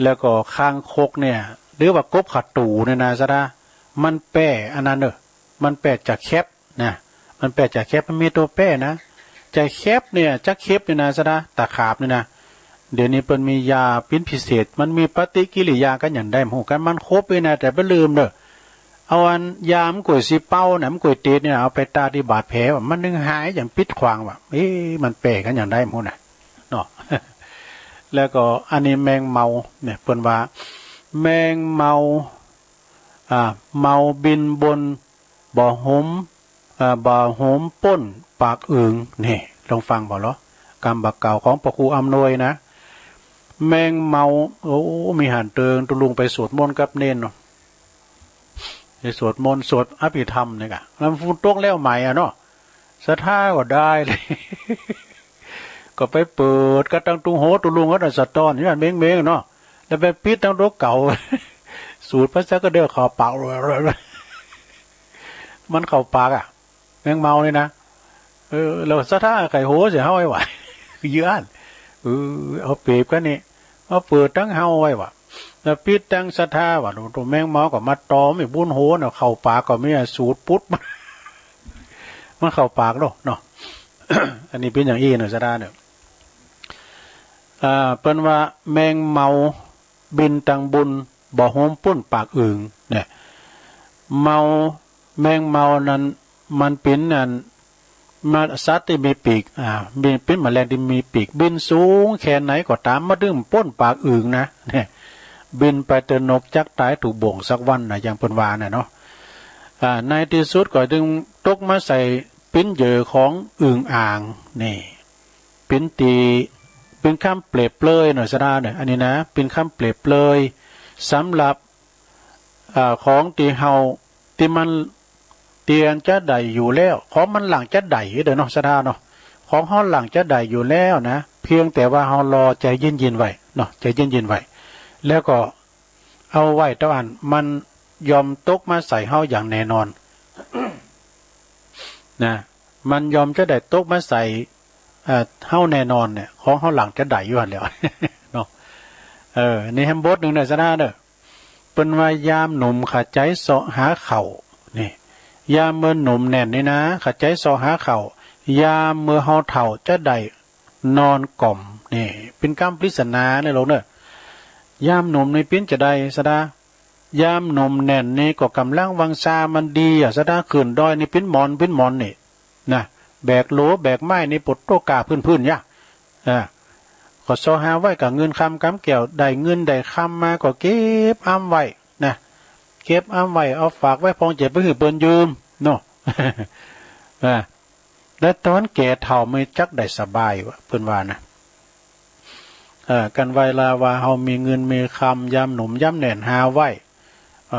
แล้วก็ข้างคกเนี่ยหรือว่ากบขัดตูเนี่ยนะซะนะมันแป้อันนั้นมันแป้จากแคบนะมันแป้จากแคบมันมีตัวแป้นะจากแคบเนี่ยจากแคบเนี่ยนะซะนะตะขาบเนี่ยนะเดี๋ยวนี้เปิ้นมียาปิ้นพิเศษมันมีปฏิกิริยากันอย่างได้หูกันมันครบไปนะแต่บ่ลืมเด้อเอาอันยามก๋วยสิเป้าน่ะมันก๋วยเตี๋ยวเนี่ยเอาไปตาที่บาดแผลว่ามันนึงหายอย่างปิดขวางว่ามันแปลกันอย่างได้หมดน่ะเนาะ แล้วก็อันนี้แมงเมาเนี่ยเปิ้นว่าแมงเมาเมาบินบนบ่อหมบ่อหมป้นปากอึ่งนี่ลองฟังบ่เหรอกรรมบักเก่าของพระครูอำนวยนะแมงเมาโอ้มีหันเติงตุลุงไปสวดมนต์กับเน้นเนาะไปสวดมนต์สวดอภิธรรมเนี่ยกะแล้วฟุ้งตกแล้วใหม่เนาะศรัทธาก็ได้เลย ก็ไปเปิดกระตังตุงโหตุลุงก็ได้สะต้อนนี่มันเม้งๆเนาะแล้วไปปิดทั้งรกเก่า สูตรพระเจ้าก็เดือดขอปากมันเข้าปากแมงเมาเลยนะเราศรัทธาไข่โหเสียเฮาไว้ไหวเยอะเอาเปรียบกันนี่เอาเปิดตั้งเฮาไว้ว่ะแล้วปิดตั้งศรัทธาว่ะตัวแมงเมาก็มาตอมไอ้บุญโหน่ะเข้าปากก็มีสูตรปุ๊ดมันเข้าปากเนาะ อันนี้เป็นอย่างอี้เนาะศรัทธาเนี่ยเปิ้นว่าแมงเมาบินตังบุญบ่อโฮมปุ้นปากอึ่งเนี่ยเมาแมงเมานั้นมันเป็นนั่นมาสัตว์ที่มีปีกมีเป็นแมลงที่มีปีกบินสูงแค่ไหนก็ตามมาดึงป้นปากอึ่งนะเนี่ยบินไปเตือนนกจักตายถูกบ่งสักวันนะอย่างเปิ้นว่าน่ะเนาะในที่สุดก็ดึงตกมาใส่ปิ้นเหยื่อของอึ่งอ่างนี่ปิ้นตีเป็นคำเปรียบเปรยหน่อยซะได้เนี่ยอันนี้นะเป็นคำเปรียบเปรยสำหรับของตีเฮาที่มันเตียนจะได้อยู่แล้วของมันหลังจะได้เด้อเนาะซะได้เนาะของเฮาหลังจะได้อยู่แล้วนะเพียงแต่ว่าเฮารอใจเย็นๆไว้เนาะใจเย็นๆไว้แล้วก็เอาไว้ตะวันมันยอมตกมาใส่เฮาอย่างแน่นอน นะมันยอมจะได้ตกมาใส่เฮาแน่นอนเนี่ยของเฮาหลังจะได้อยู่หั่นแล้ว เนาะนี่แฮมบดนึงน่ะซะนะเด้อเปิ้นว่ายามหนุ่มขาใจเสาะหาเข่านี่ยามเมื่อหนุ่มแน่นนี่นะขาใจเสาะหาเข่ายามเมื่อเฮาเฒ่าจะได้นอนกล่อมนี่เป็นคำปริศนาเด้อโลกเด้อยามหนุ่มในปิ้นจะได้ซะดายามหนุ่มแน่นนี่ก็กำลังวังชามันดีซะดาขึ้นดอยนี่ปิ้นหมอนนี่นะแบกโหลแบกไม้ในปดโตกาพื้นๆยะก็ซอหาไว้กับเงินคำกำแก้วได้เงินได้คำมาก็เก็บอ้ำไว้นะเก็บอ้ำไว้เอาฝากไว้พองเจ็บไปหือเปิ้นยืมเนาะ และตอนแก่เฒ่าไม่จักได้สบายวะเพิ่นว่านะกันเวลาว่าเฮามีเงินมีคำยามหนุ่มยามแน่นหาไว้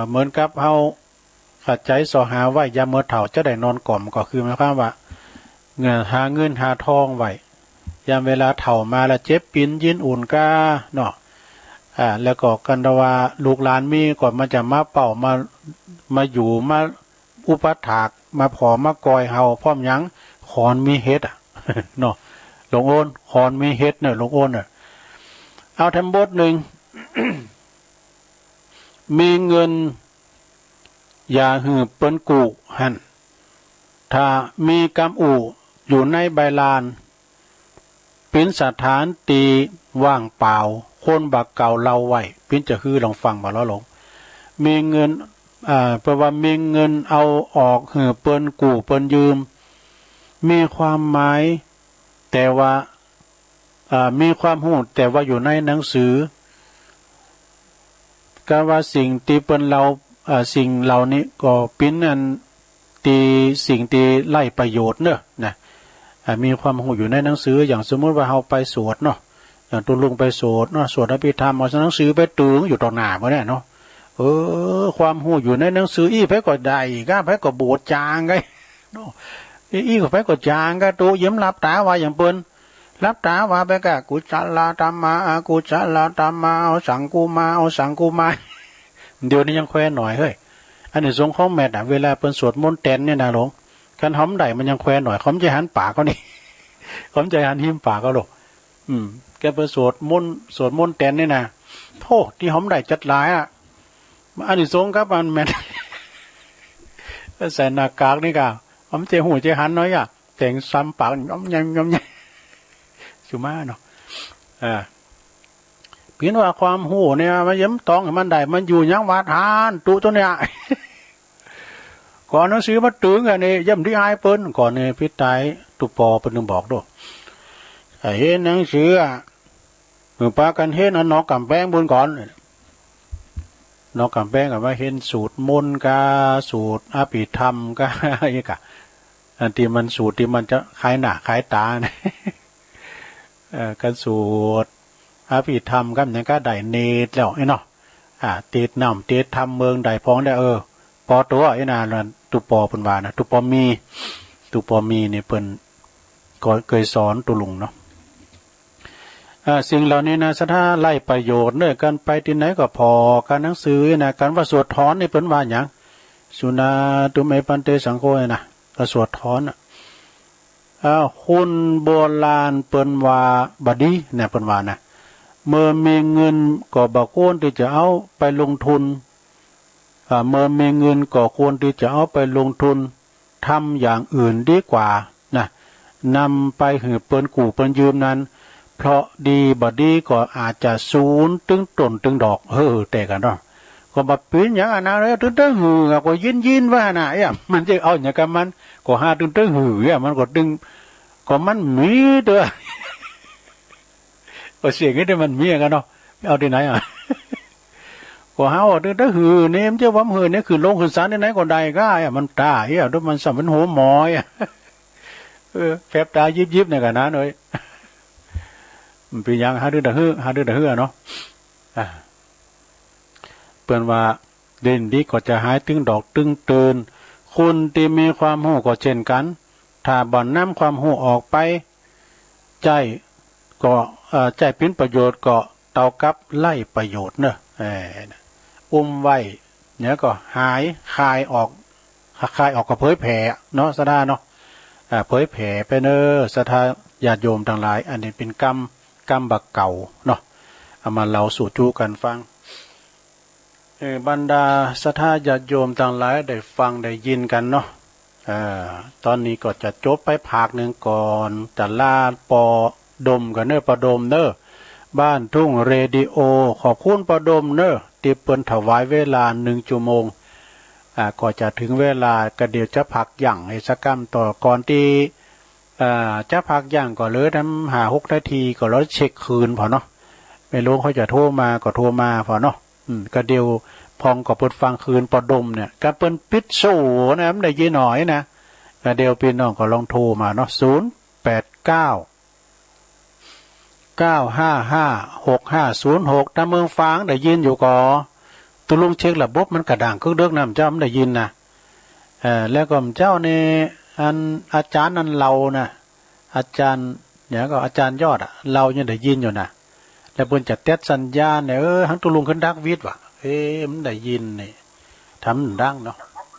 เหมือนกับเฮาขัดใจสอหาไว้ยามเมื่อเฒ่าจะได้นอนกล่อมก็คือหมายความว่าเงินหาทองไว้ยามเวลาเฒ่ามาแล้วเจ็บปินยินอุ่นกาเนาะแล้วก็กันว่าลูกหลานมีก่อนมันจะมาเป่ามาอยู่มาอุปถากมาผอมากอยเฮาพร้อมยังขอนมีเฮ็ดเนาะหลวงโอนขอนมีเฮ็ดเนี่ยหลวงโอนเนี่ยเอาทำบทหนึ่ง มีเงินอย่าหือเปิ้นกูหันถ้ามีกำอู่อยู่ในใบลานเป็นสถานตีว่างเปล่าคนบักเก่าเล่าไว้เป็นจะคือลองฟังมาแล้วหลงมีเงินแปลว่ามีเงินเอาออกหือเปิ้นกูเปิ้นยืมมีความหมายแต่ว่ามีความหูแต่ว่าอยู่ในหนังสือก็ว่าสิ่งที่เปิ้นเราสิ่งเหล่านี้ก็เป็นอันตีสิ่งที่ไล่ประโยชน์เนอะนะมีความหูอยู่ในหนังสืออย่างสมมติว่าเราไปสวดเนาะอย่างตุลุงไปสวดเนาะสวดอภิธรรมเอาหนังสือไปตึงอยู่ตรงหน้าเมื่อเนี่ยเนาะความหูอยู่ในหนังสือไผก็ได้ก็ไผก็โบดจางไงเนาะก็ไผก็จางก็ตัวยิ้มรับตาว่าอย่างเปิ้นรับตาว่าไปกะกุศลธรรมะกุศลธรรมะเอาสังกูมาเดี๋ยวนี้ยังแควหน่อยเฮ้ยอันนี้ทรงของแม่เวลาเปิ้นสวดมนต์เต้นเนี่ยนะหลงคันหอมได้มันยังแควหน่อยขอมใจหันปากก็นี่ ขอมใจหันหิมปากก็หลงแกเปิ้นสวดมนต์เต้นนี่นะ โธ่ที่หอมได้จัดหลายอ่ะอันนี้สงครับมันแม่นใส่หน้ากากนี่ก็หอมเจหูเจหันน้อยอ่ะแต่งซ้ำปากย้อมยังสุมาเนาะเพียงว่าความหูเนี่ยมันย้ำต้องมันได้มันอยู่ยังวาทานตุตัวเนี่ยก่อนหนังสือมาตึงอันนี้ย่ำที่ไอ้เปิ้นก่อนเนี่ยพี่ไตตุปอเปิ้นบอกด้วยเห็นหนังสือมือปากันเห็นอันนอกกำแพงบนก่อนนอกกำแพงกับว่าเห็นสูตรมนต์กาสูตรอภิธรรมกาอะไรกะอันที่มันสูตรที่มันจะคล้ายหน้าคล้ายตาเนี่ยกันสูตรอภิธรรมกันเนี่ยก็ได้เนตแล้วไอ้เนาะติดน้ำติดทำเมืองได้พ้องได้ปอตัวไอ้นาตุปอเปิ้นว่านะตุปอมีเนี่ยเปิ้นก็เคยสอนตุลุงเนาะสิ่งเหล่านี้นะถ้าไล่ประโยชน์เนี่ยกันไปที่ไหนก็พอการหนังสือนะการว่าสวดถอนนี่เปิ้นว่าหยังสุนาตุเมปันเตสังโฆนะก็สวดถอนคุณโบราณเปิ้นว่าบดีเนี่ยเปิ้นว่านะเมื่อมีเงินก็บ่ควรที่จะเอาไปลงทุนเมื่อมีเงินก็ควรที่จะเอาไปลงทุนทำอย่างอื่นดีกว่านะนำไปหือเปิ้นกู้เปิ้นยืมนั้นเพราะดีบ่ดีก็อาจจะศูนย์ตึงต้นตึงดอกแต่กันเนาะก็บ่เป็นหยังอันนั้นเลยตึงหือก็ยินว่าน่ะมันจะเอาหยังกับมันก็หาตึงหือมันก็ตึงก็มันมีเด้อก็เสียงนี้มันมีกันเนาะเอาที่ไหนก็หาว่าตึงหือเนี่ยมันจะว่าหือเนี่ยคือลงขึ้นศาลที่ไหนก็ได้ก็มันตาด้วยมันสำมันหัวหมอยแฟบตายิบเนี่ยกันนะเอ้ยมันเป็นยังหาดื้อดะฮือเนาะเปิ้นว่าเด่นดีก็จะหายตึงดอกตึงเตือนคนที่มีความหูก็เช่นกันถ้าบ่อนน้ำความหูออกไปใจก็ใจเป็นประโยชน์ก็เตากับไล่ประโยชน์เนอะไว้เนี่ยก็หายคายออกก็เผยแผ่เนาะสดาเนาะเผยแผ่ไปเนอะสถาญาติโยมทั้งหลายอันนี้เป็นกรรมบักเก่าเนาะเอามาเล่าสู่จูกันฟังบรรดาศรัทธาญาติโยมต่างหลายได้ฟังได้ยินกันเนาะตอนนี้ก็จะจบไปภาคหนึ่งก่อนจะลาปอดมกันเนอะปอดมเนอะบ้านทุ่งเรดิโอขอบคุณปอดมเนอะที่เปิ้นถวายเวลา1 ชั่วโมงก็จะถึงเวลาก็เดี๋ยวจะพักอย่างให้สักกรรมต่อก่อนที่จะพักอย่างก็เลยทำหา6 นาทีก็แล้วเช็คคืนพอเนาะไม่รู้เขาจะโทรมาก็โทรมาพอเนาะก็เดียวพองก็เปิดฟังคืนปอดมเนี่ยก็เปิ้นปิดโซ่นะได้ยินหน่อยนะก็เดียวพี่น้องก็ลองโทรมาเนาะ089 955 6506ถ้าเมืองฟังได้ยินอยู่ก็ตุลุงเช็คระบบมันกระด่างคึกเดือกน้ำเจ้ามันได้ยินนะแล้วก็เจ้าเนี่ยอาจารย์นั่นเรานะอาจารย์เนี่ยก็อาจารย์ยอดเรายังได้ยินอยู่นะแล้วเพิ่นจะเตะสัญญาณเนี่ยหังตุลุงขึ้นดักวิทย์ว่ะมันได้ยินนี่ทำดังเนาะ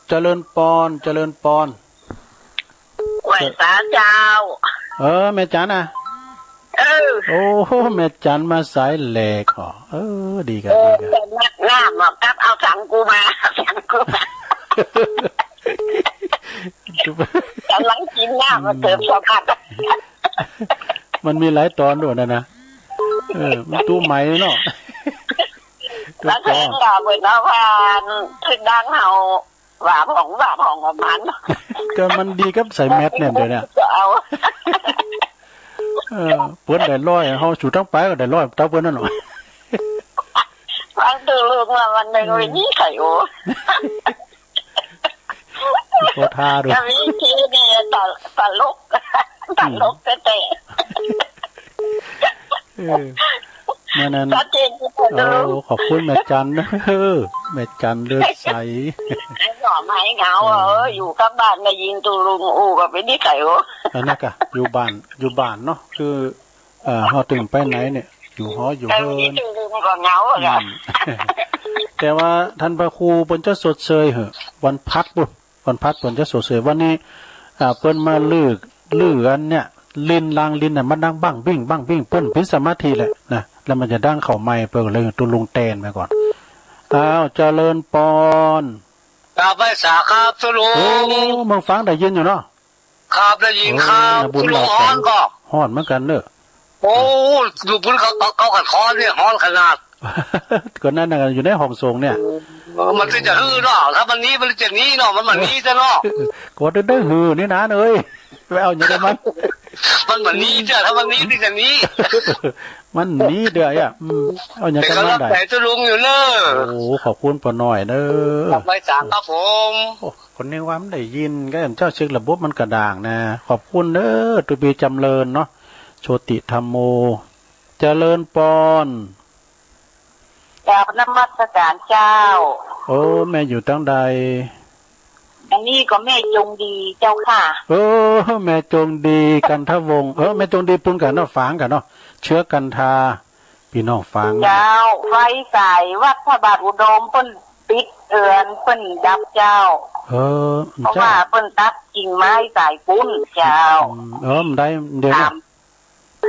เจริญปอนไหวสาเจ้าแม่จันโอ้แม่จันมาสายแหลกดีกันงามบอกกับเอาสั่งกูมากำลังกินน้ำมาเติมสภาพมันมีหลายตอนด้วยนะมันตู้ใหม่เนาะแล้วเพลงก็เหมือนว่าถึงดังเฮาว่าของมันก็มันดีกับใส่แมสเนี่ยเดี๋ยวนี้เปิ้นได้ร้อยเฮาสู่ทั้งไปก็ได้ร้อยเต้าเปิ้นนั่นหน่อยฟังตื่นลืมว่ามันในวันนี้ไข่โอโคทาด้วยวิธีนี่ตลกแต่นั่นขอบคุณแม่จันนะแม่จันเลือดใสหน่อไม้เงาอยู่กับบ้านได้ยินตูลุงก็เป็นนี่ไข่โอนั่นก็อยู่บ้านเนาะคือเฮาตึงไปไหนเนี่ยอยู่หออยู่เพิ่นก็เงาแต่ว่าท่านพระครูเปิ้นจะสดเชยเหอะวันพักเปิ้นจะสดเชยวันนี้เปิ้นมาลื้อกันเนี่ยลิ้นน่ะมันดังบ้างบิ้งเปิ้นเป็นสมาธิแหละนะ แล้วมันจะดั้งเข่าไม้เปิดเลยตุลุงเตนไปก่อนอ้าวเจริญปอนกราบไหว้สาครับสุลุงมึงฟังได้ยินอยู่เนาะครับได้ยินครับสุลุงฮ้อนก็ฮ้อนเหมือนกันเนอะโอ้ดูพุ่นเขาขัดคอเนี่ยฮ้อนขนาดก็นั่นน่ะอยู่ในห้องส่งเนี่ยมันจะฮือเนาะถ้ามันนี้มันจะนี้เนาะมันนี้ซะเนาะก็ได้ฮือนี่นะเอ้ยไปเอาอย่างนั้นมันเหมือนนี้จ้ะถ้ามันนี้ที่จะนี้มันนี้เด้ออ่ะเอาอย่างนั้นได้แต่จะลุงอยู่เนอะโอ้ขอบคุณปอหน่อยเด้อไม่สางครับผมคนนี้ว่ามันได้ยินก็เจ้าเช็คระบบมันกระด่างนะขอบคุณเด้อตุบีจำเริญเนาะโชติธรรมโมเจริญปอนกราบนมัสการเจ้าโอ้แม่อยู่ตั้งใดอันนี้ก็แม่จงดีเจ้าค่ะโอ้แม่จงดีกันทวงแม่จงดีปุ่นกันเนาะฝางกันเนาะเชื้อกันทาพี่น้องฝางเจ้าไฟสายวัดพระบาทอุดมเปิ้นปิดเอือนเปิ้นดับเจ้าเพราะว่าเปิ้นตัดกิ่งไม้สายปุ้นเจ้ามันได้เดี๋ยวนี้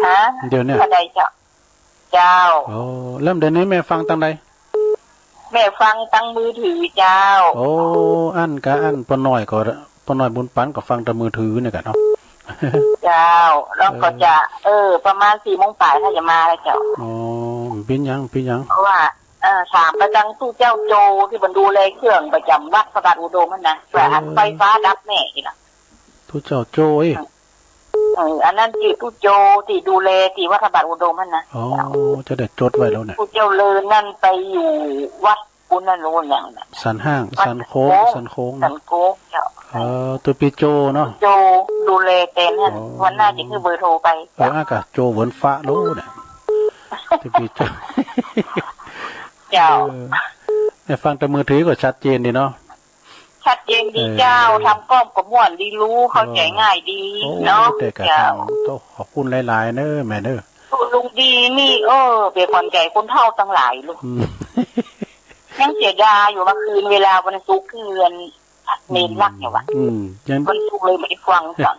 ฮะเดี๋ยวนี้ได้เจ้าเริ่มเดี๋ยวนี้แม่ฟังตั้งใดแม่ฟังตั้งมือถือเจ้าโอ้อันกะอันปนหน่อยก็ปนหน่อยบุญปันก็ฟังแต่มือถือเนี่ยกันเนาะเจ้าแล้วก็จะประมาณ4 โมงป่ายถ้าจะมาแล้วเจ้าอ๋อปิ้นยังเพราะว่าถามประจังตู้เจ้าโจที่บรรดูแลเครื่องประจำวัดพระบาทอุดมนั่นนะแต่อันไฟฟ้าดับแน่อีกนะตู้เจ้าโจอันนั้นคือตู้โจที่ดูแลที่วัดพระบาทอุดมนั่นนะอ๋อจะได้จดไว้แล้วเนี่ยตู้เจ้าเลินนั่นไปอยู่วัดปุณณโนนอย่างนั้นสันห้างสันโค้งสันโค้งเจ้าตัวปีโจเนาะโจดูแลเต็นนั่นวันหน้าจะคือเบอร์โทรไปอากาศโจเหมือนฟ้าโลเนี่ยตัวปีโจเจ้าแต่ฟังแต่มือถือก็ชัดเจนดีเนาะชัดเจนดีเจ้าทำก้อมกับม่วนดีรู้เข้าใจง่ายดีเนาะเจ้าต้องขอบคุณหลายๆเนอะแม่เนอะลุงดีนี่เป็นคนใจคนเท่าตั้งหลายลูกยังเสียดายอยู่เมื่อคืนเวลาวันศุกร์คืนเมนรักเนี่ยวะวันศุกร์เลยไม่ฟังจัง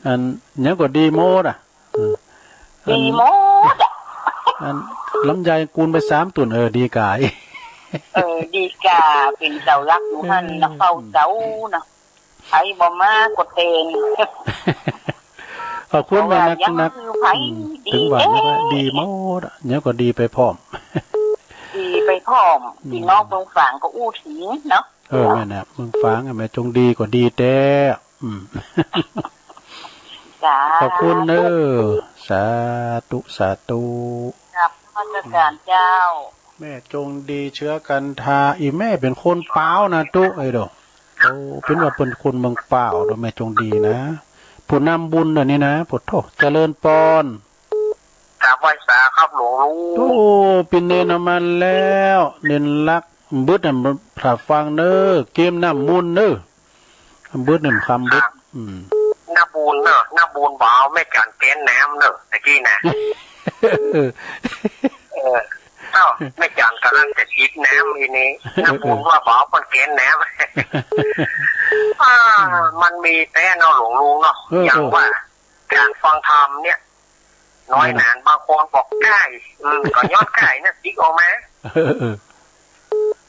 อันยังก็ดีโมดอ่ะดีโมดอ่ะอันลำไยกูนไป3 ตุ่นดีกายดีกาเป็นเสาลักอยู่หันนักเฝ้าเสานะไอ้บ่มากดเตนขอบคุณแม่นักถึงหวานดีโมดยังก็ดีไปพร้อมดีไปพร้อมพี่น้องเมืองฝางก็อู้ถึงเนาะแม่นะเมืองฝางแม่จงดีกว่าดีแต่ขอบคุณเนอะสาธุครับพระการเจ้าแม่จงดีเชื้อกันทาอีแม่เป็นคนเปล่านะตุ๊ไอ้ดอกเป็นว่าเป็นคนเมืองเปล่าโดยแม่จงดีนะผู้นำบุญนี่นะพุทโธเจริญปอนกราบไหว้สาครับหลวงลุงเป็นเนนมันแล้วเน้นรักบึ้ดน่ะพระฟังเนอเกมน้ำมุนเนอบึ้ดน่ะคำบึ้ดน้าบูนเนอะน้าบูนบ่าวไม่การแกนน้ำเนอะตะกี้นะไม่จานกำลังจะคิดน้ำทีนี้น้าบูนว่าบ่าวคนแกนน้ำมันมีแต่เนาะหลวงลุงเนาะอย่างว่าการฟังธรรมเนี่ยน้อยหนานบางคนบอกใกล้ก็ย้อนใกล้นะติ๊กออกมา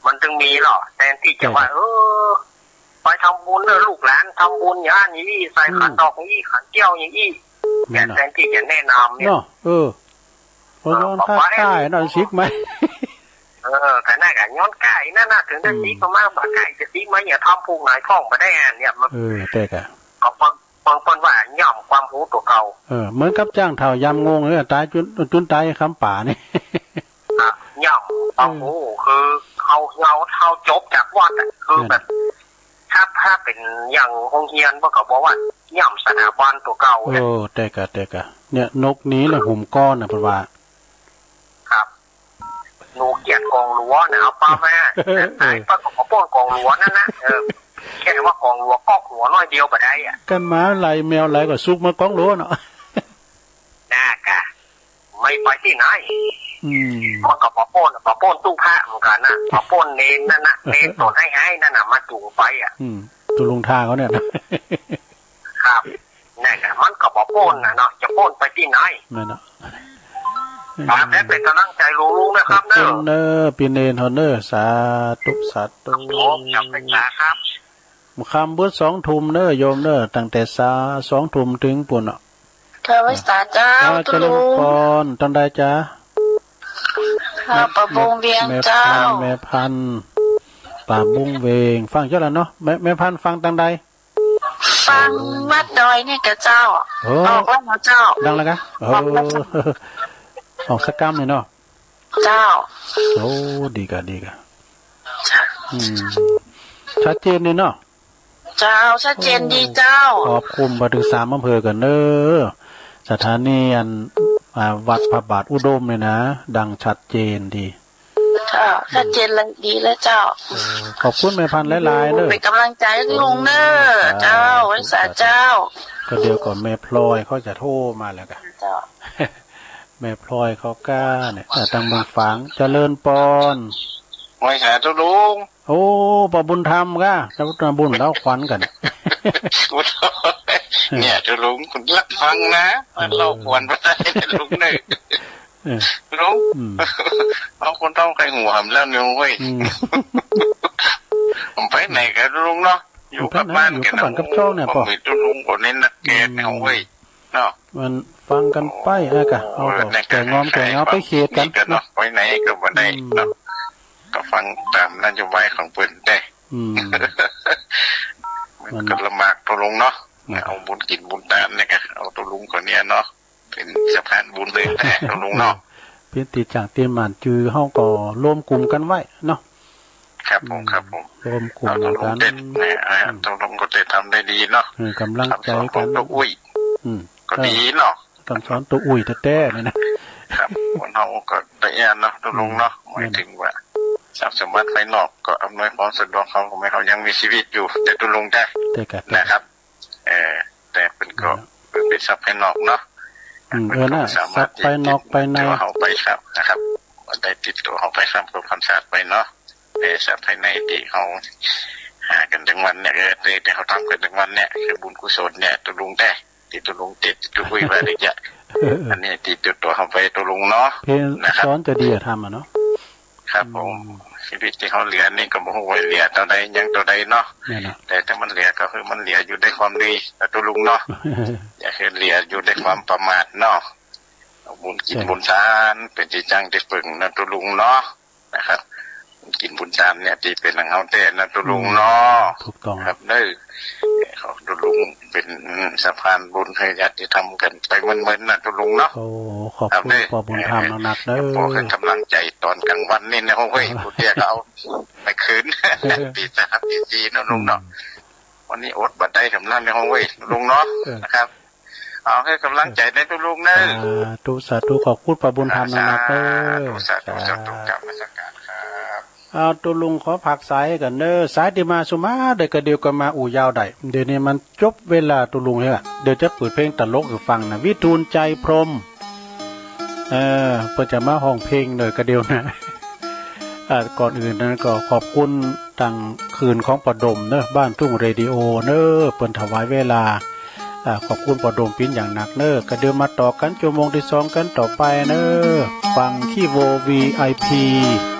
มันจึงมีหรอแต่ที่จะว่าไปทำบุญลูกหลานทำบุญอย่างนี้ใส่ขันดอกนี้ขันเกี้ยวอย่างนี้แทนที่จะแนะนำเนี่ยคนย้อนใกล้นอนซิกไหมแต่น่าจะย้อนใกล้น่าถึงได้ซิกมากๆใกล้จะซิกไหมอย่าทำพูกไหนท่องมาได้เนี่ยมันแต่กะก็บางคนว่าย่อมความรู้ตัวเก่าเหมือนกับจ้างเท่ายำงงเลยตายจุนตายคำป่านี่ย่อมความรู้คือเขาจบจากวัดคือแบบถ้าเป็นอย่างโรงเรียนพวกเขาบอกว่าย่อมสถาบันตัวเก่าแต่กะเนี่ยนกนี้แหละหุ่มก้อนนะเพราะว่าครับหนูเกียดกองรั้วนะเอาป้าแม่ไอ้ป้าก็ป้อนกองรั้วนั่นนะแค่ว่ากองรั้วก็หัวน้อยเดียวไปได้อ่ะกันหมาไหลแมวไหลก็ซุกมากองรั้วเนาะน่ากะไม่ไปที่ไหนมันกับป้าป้นตู้ผ้าเหมือนกันนะป้าป้นเน้นนั่นนะเน้นตัวให้นั่นน่ะมาจูงไปอ่ะตุลุงทาเขาเนี่ยครับนี่กะมันกับป้าป้นนะเนาะจะป้นไปที่ไหนนั่นเนาะ แต่เป็นกำลังใจลุงนะครับเนอะเนอปีเนนฮอนเนอร์สาธุสาธุผมจำเป็นนะครับคำบุญ2 ทุ่มเนอโยมเนอตั้งแต่2 ทุ่มถึงปุ่นอ่ะข้าพเจ้าเจ้าตุลุงตอนใดจ้าข้าปะบงเวียงเจ้าแม่พันป่าบุ้งเวงฟังเจ้าละเนาะแม่พันฟังตั้งใดฟังวัดดอยนี่กับเจ้าออกแล้วเจ้าดังแล้วกะออกสักกรรมเลยเนาะเจ้าโอ้ดีกะชัดเจนเลยเนาะเจ้าชัดเจนดีเจ้าขอบคุณมาถึง3 อำเภอกันเนอสถานีอันวัดพระบาทอุดมเลยนะดังชัดเจนดีเจ้าชัดเจนเลยดีแล้วเจ้าขอบคุณแม่พันหลายๆเนอเป็นกำลังใจลุงเนอเจ้าไว้สาเจ้าก็เดี๋ยวก่อนแม่พลอยเขาจะโทรมาแล้วกันเจ้าแม่พลอยเขากล้าเนี่ยตั้งเมืองฝางเจริญปอนไว้สาธุลุงโอ้ปบุญธรรมก็เจ้าบุญแล้วขวัญกันเนี่ยจะลุงคุณรับฟังนะเราควรไปได้ลุงหนึ่งลุงเราคนต้องใครหัวหำแล้วเนี่ยเว้ยผมไปไหนกันลุงเนาะอยู่กับบ้านกันกับเจ้าเนี่ยป่ะมีลุงคนนี้นักแกเนี่ยเว้ยเนาะมันฟังกันไปกะเอาแก่งอมแก่เงาไปเขียดกันเนาะไปไหนก็มาได้เนาะก็ฟังตามนโยบายของเปิ้นได้มันก็ลำบากตัวลุงเนาะเอาบุญกินบุญทานเนี่ยเอาตัวลุงคนเนี้ยเนาะเป็นสะพานบุญเลยแต่ตัวลุงเนาะเพียงติดจากเตรียมหมันจือเฮาก็ร่วมกลุ่มกันไว้เนาะครับผมร่วมกลุ่มกันตัวลุงก็ได้ทำได้ดีเนาะกำลังใจกันตัวอุ้ยก็ดีเนาะคำสอนตัวอุ้ยแท้ๆเลยนะครับคนเฮาก็ได้เนาะตัวลุงเนาะหมายถึงว่าทรัพย์สมบัติภายนอกก็อำนวยความสะดวกเขาไม่เขายังมีชีวิตอยู่แต่ตัวลุงได้นะครับแต่เป็นก็เป็นทรัพย์ภายนอกเนาะน่ะทรัพย์ภายนอกภายในเขาไปครับนะครับได้ติดตัวเขาไปครับกับความสะอาดไปเนาะแต่ทรัพย์ภายในที่เขาหากันทั้งวันเนี่ยแต่เขาทำกันทั้งวันเนี่ยคือบุญกุศลเนี่ยตัวลุงได้ติดตัวลุงติดตัวคุยไปเลยจ้ะอันนี้ติดตัวเขาไปตัวลุงเนาะนะครับซ้อนจะดีทำเนาะครับผมชีวิตที่เขาเหลือนี่ก็บอกว่าเหลือตัวใดยังตัวใดเนาะแต่ถ้ามันเหลือก็คือมันเหลืออยู่ด้วยความดีแต่ตัวลุงเนาะอย่าคือเหลืออยู่ด้วยความประมาทเนาะบุญกินบุญทานเป็นที่จังที่ปึงนะตัวลุงเนาะนะครับกินบุญทานเนี่ยที่เป็นหลังเฮาแต่นะตัวลุงเนาะถูกต้องครับเด้อเขาตัวลุงเป็นสะพานบุญให้ญาติทำกันไปเหมือนๆนะตัวลุงเนาะโอ้ขอบคุณขอบุญธรรมหนักเด้อขอให้กำลังใจตอนกลางวันนี่นะเฮ้ยผู้เตี้ยก็เอาไปคืนตี 3 ตี 4นะลุงเนาะวันนี้อดบัดได้กำลังในห้องเว้ยลุงเนาะนะครับเอาให้กำลังใจในตัวลุงเนอะสาธุขอบคุณขอบุญธรรมหนักเด้อสาธุกลับมาสักการตัวลุงขอผักสายกันเนอสายที่มาสุมาเดี๋ยวก็เดียวกันมายาวได้เดี๋ยวนี้มันจบเวลาตัวลุงเลยเดี๋ยวจะเปิดเพลงตลกให้ฟังนะวิทูลใจพรมเพื่อจะมาห้องเพลงเลยก็เดียวนะก่อนอื่นนั้นก็ขอบคุณตั้งคืนของปดมเนอะบ้านทุ่งเรดิโอเนอะเปิดถวายเวลาขอบคุณปดมปิ้นอย่างหนักเนอะก็เดี๋ยวมาต่อกันชั่วโมงที่2กันต่อไปเนอะฟังขี้โว VIP